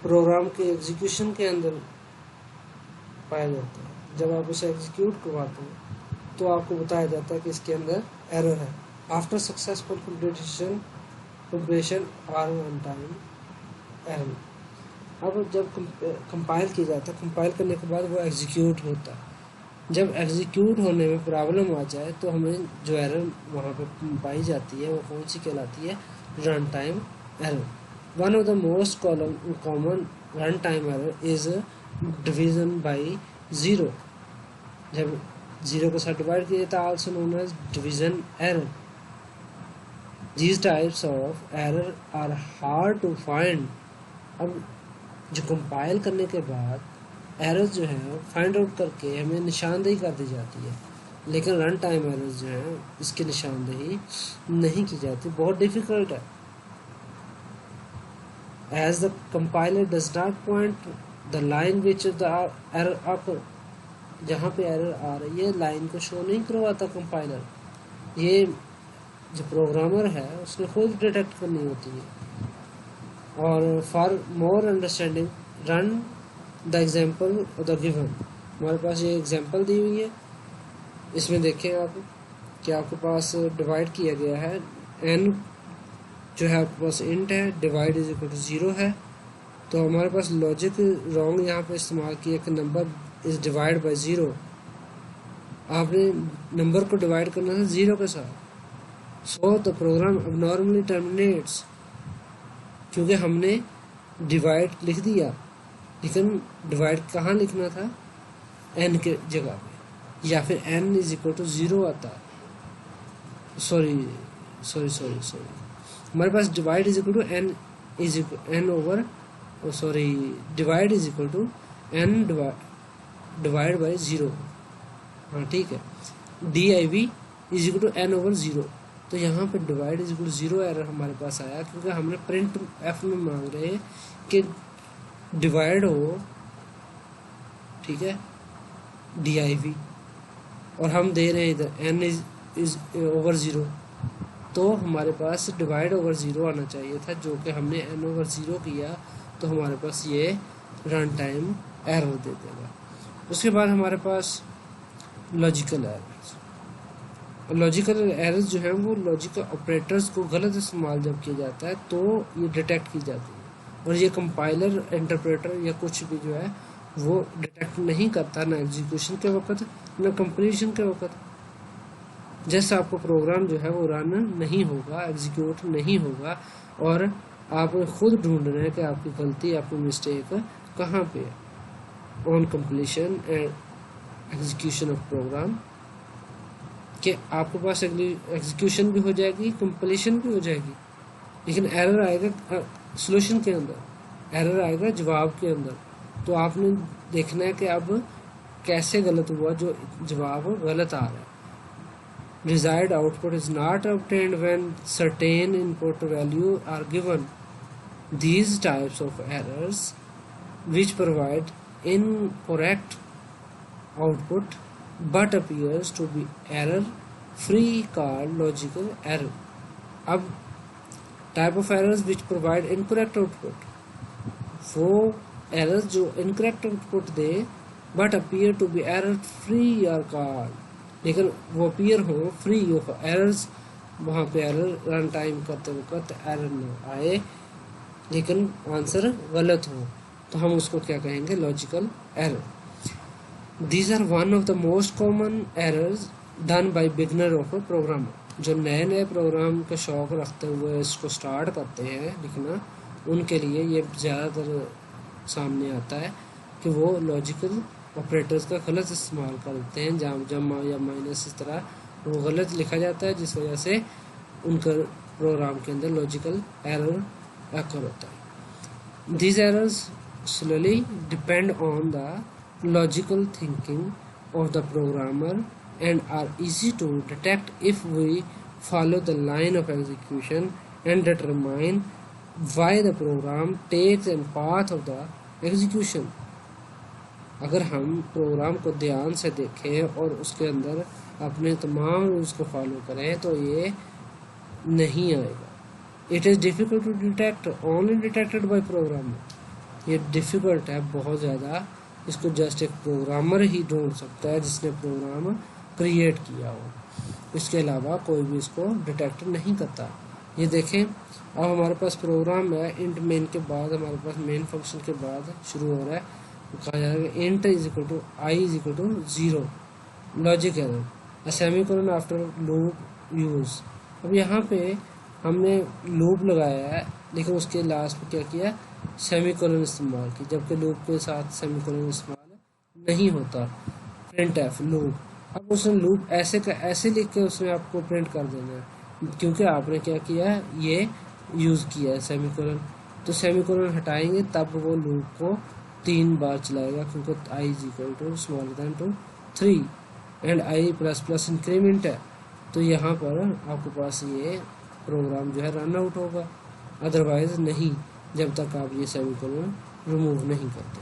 प्रोग्राम के एग्जीक्यूशन के अंदर पाया जाता है। जब आप इसे एग्जीक्यूट करवाते हैं तो आपको बताया जाता है कि इसके अंदर एरर है। After successful completion are run time error. अब जब कंपाइल किया जाता है, कंपाइल करने के बाद वो एग्जीक्यूट होता है। जब एग्जीक्यूट होने में प्रॉब्लम आ जाए तो हमें जो एरर वहाँ पे पाई जाती है वो कौन सी कहलाती है, run time error. One of the most common run time error is division by zero. जब ज़ीरो के साथ डिवाइड किया जाता है, also known as division error. These types of error are hard to find। अब जो कंपाइल करने के बाद एरर्स जो है फाइंड आउट करके हमें निशानदेही कर दी जाती है, लेकिन रन टाइम एरर्स जो है इसकी निशानदेही नहीं की जाती, बहुत डिफिकल्ट है। As the compiler does not point the line which the error occur। जहाँ पे एरर आ रही है लाइन को शो नहीं करवाता कंपाइलर, ये जो प्रोग्रामर है उसने खुद डिटेक्ट करनी होती है। और for more understanding run the example the given. हमारे पास ये एग्जाम्पल दी हुई है, इसमें देखें आप कि आपके पास डिवाइड किया गया है, n जो है आपके पास इंट है, डिवाइड इज इक्वल टू 0 है। तो हमारे पास लॉजिक रॉन्ग यहाँ पे इस्तेमाल किया कि नंबर इज डिवाइड बाय 0। आपने नंबर को डिवाइड करना था 0 के साथ। So the program abnormally terminates, क्योंकि हमने डिवाइड लिख दिया, लेकिन डिवाइड कहाँ लिखना था, n के जगह पे, या फिर n इज इक्वल टू 0 आता है। सॉरी हमारे पास divide is equal to n is n over divide is equal to n divide by 0। हाँ ठीक है, div is equal to n over 0। तो यहाँ पे डिवाइड इज इक्वल 0 एरर हमारे पास आया, क्योंकि हमने प्रिंट एफ में मांग रहे हैं कि डिवाइड हो, ठीक है, div, और हम दे रहे हैं इधर n इज ओवर 0, तो हमारे पास डिवाइड ओवर 0 आना चाहिए था, जो कि हमने n ओवर 0 किया, तो हमारे पास ये रन टाइम एरर दे देगा। उसके बाद हमारे पास लॉजिकल एरर्स। लॉजिकल एरर्स जो है वो लॉजिकल ऑपरेटर्स को गलत इस्तेमाल जब किया जाता है तो ये डिटेक्ट की जाती है, और ये कंपाइलर इंटरप्रेटर या कुछ भी जो है वो डिटेक्ट नहीं करता, ना एग्जीक्यूशन के वक्त ना कंप्लीशन के वक्त। जैसे आपको प्रोग्राम जो है वो रन नहीं होगा, एग्जीक्यूट नहीं होगा, और आप खुद ढूंढ रहे हैं कि आपकी गलती, आपकी मिस्टेक कहाँ पे है। On completion and execution of program कि आपके पास एग्जीक्यूशन भी हो जाएगी, कंप्लीशन भी हो जाएगी, लेकिन एरर आएगा सॉल्यूशन के अंदर, एरर आएगा जवाब के अंदर। तो आपने देखना है कि अब कैसे गलत हुआ जो जवाब गलत आ रहा है। Desired output is not obtained when certain input value are given। These types of errors which provide incorrect output but appears to be error free called logical error। अब type of errors which provide incorrect output, वो errors जो incorrect output they but appear to be error free are called, लेकिन वो appear हो free हो, errors वहाँ पे error run time करते वक्त एरर न आए लेकिन आंसर गलत हो, तो हम उसको क्या कहेंगे, logical error. These are one of the most common errors done by beginner of a programmer. जो नए नए प्रोग्राम का शौक़ रखते हुए इसको स्टार्ट करते हैं लिखना, उनके लिए ये ज़्यादातर सामने आता है कि वो लॉजिकल ऑपरेटर्स का गलत इस्तेमाल करते हैं, जमा या माइनस इस तरह वो गलत लिखा जाता है, जिस वजह से उनका प्रोग्राम के अंदर लॉजिकल एरर अकर होता है। These errors slowly depend on the logical thinking of the programmer and are easy to detect if we follow the line of execution and determine why the program takes a path of the execution। अगर हम programme को ध्यान से देखें और उसके अंदर अपने तमाम रूल्स को फॉलो करें तो ये नहीं आएगा। It is difficult to detect, only detected by programmer. ये डिफ़िकल्ट है बहुत ज़्यादा, इसको जस्ट एक प्रोग्रामर ही ढूंढ सकता है जिसने प्रोग्राम क्रिएट किया हो, इसके अलावा कोई भी इसको डिटेक्ट नहीं करता। ये देखें, अब हमारे पास प्रोग्राम है, इंट मेन के बाद हमारे पास मेन फंक्शन के बाद शुरू हो रहा है, कहा जा रहा है int is equal to i is equal to 0, logic error, a semicolon after loop use. अब यहाँ पे हमने लूप लगाया है लेकिन उसके लास्ट में क्या किया, सेमीकोलन इस्तेमाल की, जबकि लूप के साथ सेमीकोलन इस्तेमाल नहीं होता। प्रिंट एफ लूप, अब उसने लूप ऐसे का ऐसे लिख के उसने आपको प्रिंट कर देना है, क्योंकि आपने क्या किया है, ये यूज़ किया है सेमीकोलन। तो सेमीकोलन हटाएंगे तब वो लूप को 3 बार चलाएगा, क्योंकि i is equal to smaller than two 3 and i plus plus increment है। तो यहाँ पर आपके पास ये प्रोग्राम जो है रन आउट होगा, अदरवाइज नहीं, जब तक आप ये सेमीकोलन रिमूव नहीं करते।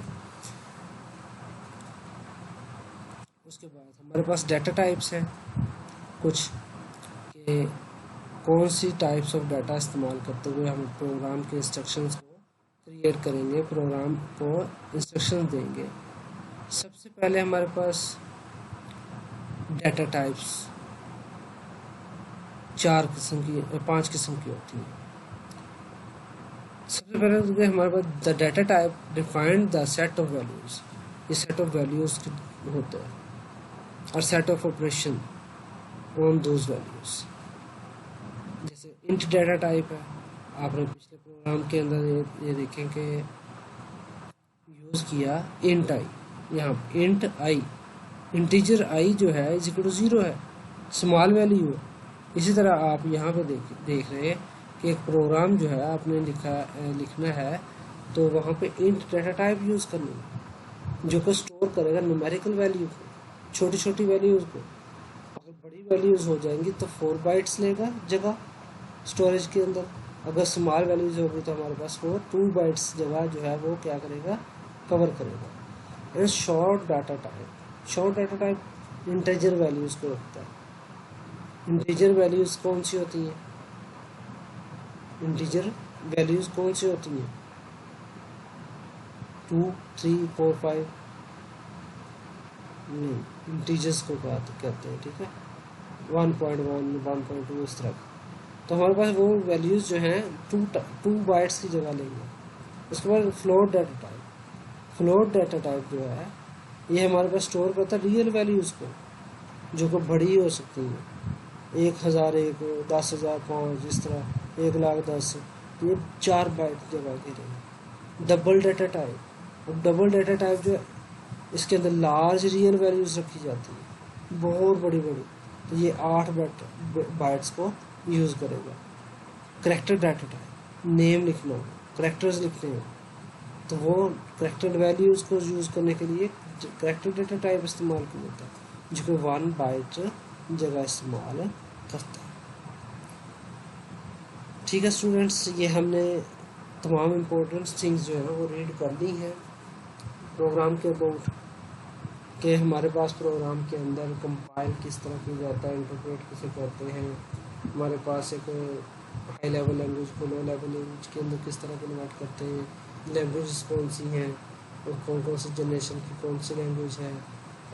उसके बाद हमारे पास डाटा टाइप्स हैं कुछ, कि कौन सी टाइप्स ऑफ डाटा इस्तेमाल करते हुए हम प्रोग्राम के इंस्ट्रक्शंस को क्रिएट करेंगे, प्रोग्राम को इंस्ट्रक्शन देंगे। सबसे पहले हमारे पास डाटा टाइप्स 5 किस्म की होती हैं। सबसे पहले तो हमारे पास the data type defined the set of values, ये सेट ऑफ वैल्यूज होते हैं, और set of operation on those values. जैसे इंट डाटा टाइप है, आपने पिछले प्रोग्राम के अंदर ये देखें कि यूज़ किया इंट आई, यहाँ इंट आई, इंटीजर आई जो है इज इक्वल टू 0 है, स्मॉल वैल्यू है। इसी तरह आप यहाँ पे देख रहे हैं कि एक प्रोग्राम जो है आपने लिखना है, तो वहाँ पे इंट डाटा टाइप यूज़ करनी है, जो को स्टोर करेगा न्यूमेरिकल वैल्यू को, छोटी छोटी वैल्यूज़ को। अगर बड़ी वैल्यूज़ हो जाएंगी तो 4 बाइट्स लेगा जगह स्टोरेज के अंदर, अगर स्मॉल वैल्यूज़ होगी तो हमारे पास वो 2 बाइट्स जगह जो है वो क्या करेगा, कवर करेगा। And short data type integer values को रखता है। इंटीजर वैल्यूज़ कौन सी होती हैं, इंटीजर वैल्यूज़ कौन सी होती हैं, 2, 3, 4, 5 नहीं, इंटीजर्स को कहते हैं, ठीक है, 1.1, 1.2 इस तरह। तो हमारे पास वो वैल्यूज़ जो हैं 2 बाइट्स की जगह लेंगे। उसके बाद फ्लोट डाटा टाइप जो है ये हमारे पास स्टोर करता है रियल वैल्यूज़ को, जो को बड़ी हो सकती हैं, 1001, 10,005, इस तरह 1,10,000, ये 4 बाइट जगह के लिए। डबल डाटा टाइप, अब डबल डाटा टाइप जो है इसके अंदर लार्ज रियल वैल्यूज़ रखी जाती है, बहुत बड़ी, तो ये 8 बाइट्स को यूज़ करेगा। करैक्टर डाटा टाइप, नेम लिखना हो, करैक्टर्स लिखने हो, तो वो करैक्टर वैल्यूज़ को यूज़ करने के लिए करैक्टर डाटा टाइप इस्तेमाल किया जाता है, जो कि 1 बाइट जगह इस्तेमाल करता है। ठीक है स्टूडेंट्स, ये हमने तमाम इम्पोर्टेंट थिंग्स जो है वो रीड कर ली हैं प्रोग्राम के अबाउट, कि हमारे पास प्रोग्राम के अंदर कंपाइल किस तरह किया जाता है, इंटरप्रेट किसे करते हैं, हमारे पास एक हाई लेवल लैंग्वेज को लो लेवल लैंग्वेज के अंदर किस तरह कन्वर्ट करते हैं, लैंग्वेज कौन सी हैं और कौन कौन सी जनरेशन की कौन सी लैंग्वेज है,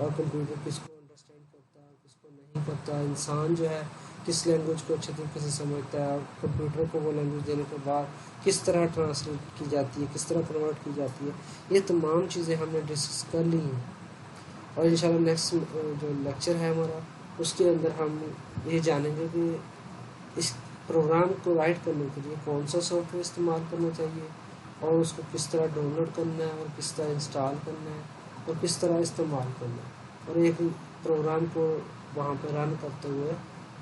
और कंप्यूटर किसको अंडरस्टैंड करता है किसको नहीं करता, इंसान जो है किस लैंग्वेज को अच्छे तरीके से समझता है, और कंप्यूटर को वो लैंग्वेज देने के बाद किस तरह ट्रांसलेट की जाती है, किस तरह कन्वर्ट की जाती है, ये तमाम चीज़ें हमने डिस्कस कर ली हैं। और इंशाल्लाह नेक्स्ट जो लेक्चर है हमारा उसके अंदर हम ये जानेंगे कि इस प्रोग्राम को राइट करने के लिए कौन सा सॉफ्टवेयर इस्तेमाल करना चाहिए और उसको किस तरह डाउनलोड करना है और किस तरह इंस्टॉल करना है और किस तरह इस्तेमाल करना है, और एक प्रोग्राम को वहाँ पर रन करते हुए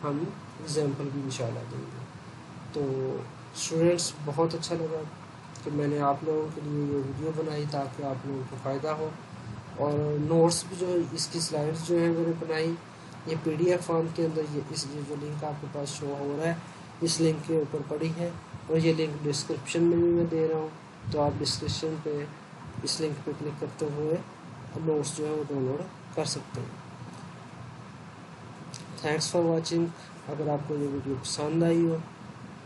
हम एग्जाम्पल भी इंशाल्लाह देंगे। तो स्टूडेंट्स, बहुत अच्छा लगा कि मैंने आप लोगों के लिए ये वीडियो बनाई ताकि आप लोगों को फ़ायदा हो। और नोट्स भी जो है, इसकी स्लाइड्स जो है मैंने बनाई, ये PDF फॉर्म के अंदर ये जो लिंक आपके पास शो हो रहा है, इस लिंक के ऊपर पड़ी है, और ये लिंक डिस्क्रिप्शन में भी मैं दे रहा हूँ। तो आप डिस्क्रिप्शन पे इस लिंक पे क्लिक करते हुए नोट्स जो है वो डाउनलोड कर सकते हैं। Thanks for watching. अगर आपको ये वीडियो पसंद आई हो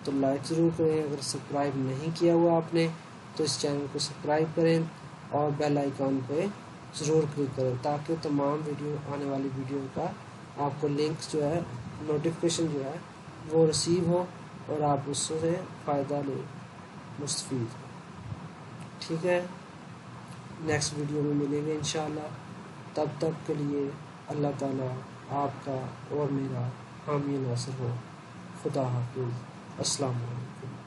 तो लाइक ज़रूर करें। अगर सब्सक्राइब नहीं किया हुआ आपने तो इस चैनल को सब्सक्राइब करें और बेल आइकॉन पे ज़रूर क्लिक करें ताकि तमाम वीडियो आने वाली वीडियो का आपको लिंक जो है, नोटिफिकेशन जो है वो रिसीव हो और आप उससे फ़ायदा लें, मुस्तफ़ीद। ठीक है, नेक्स्ट वीडियो में मिलेंगे इंशाल्लाह। तब तक के लिए अल्लाह ताला आपका और मेरा हामी नासिर हो। खुदा हाफिज़। अस्सलाम वालेकुम।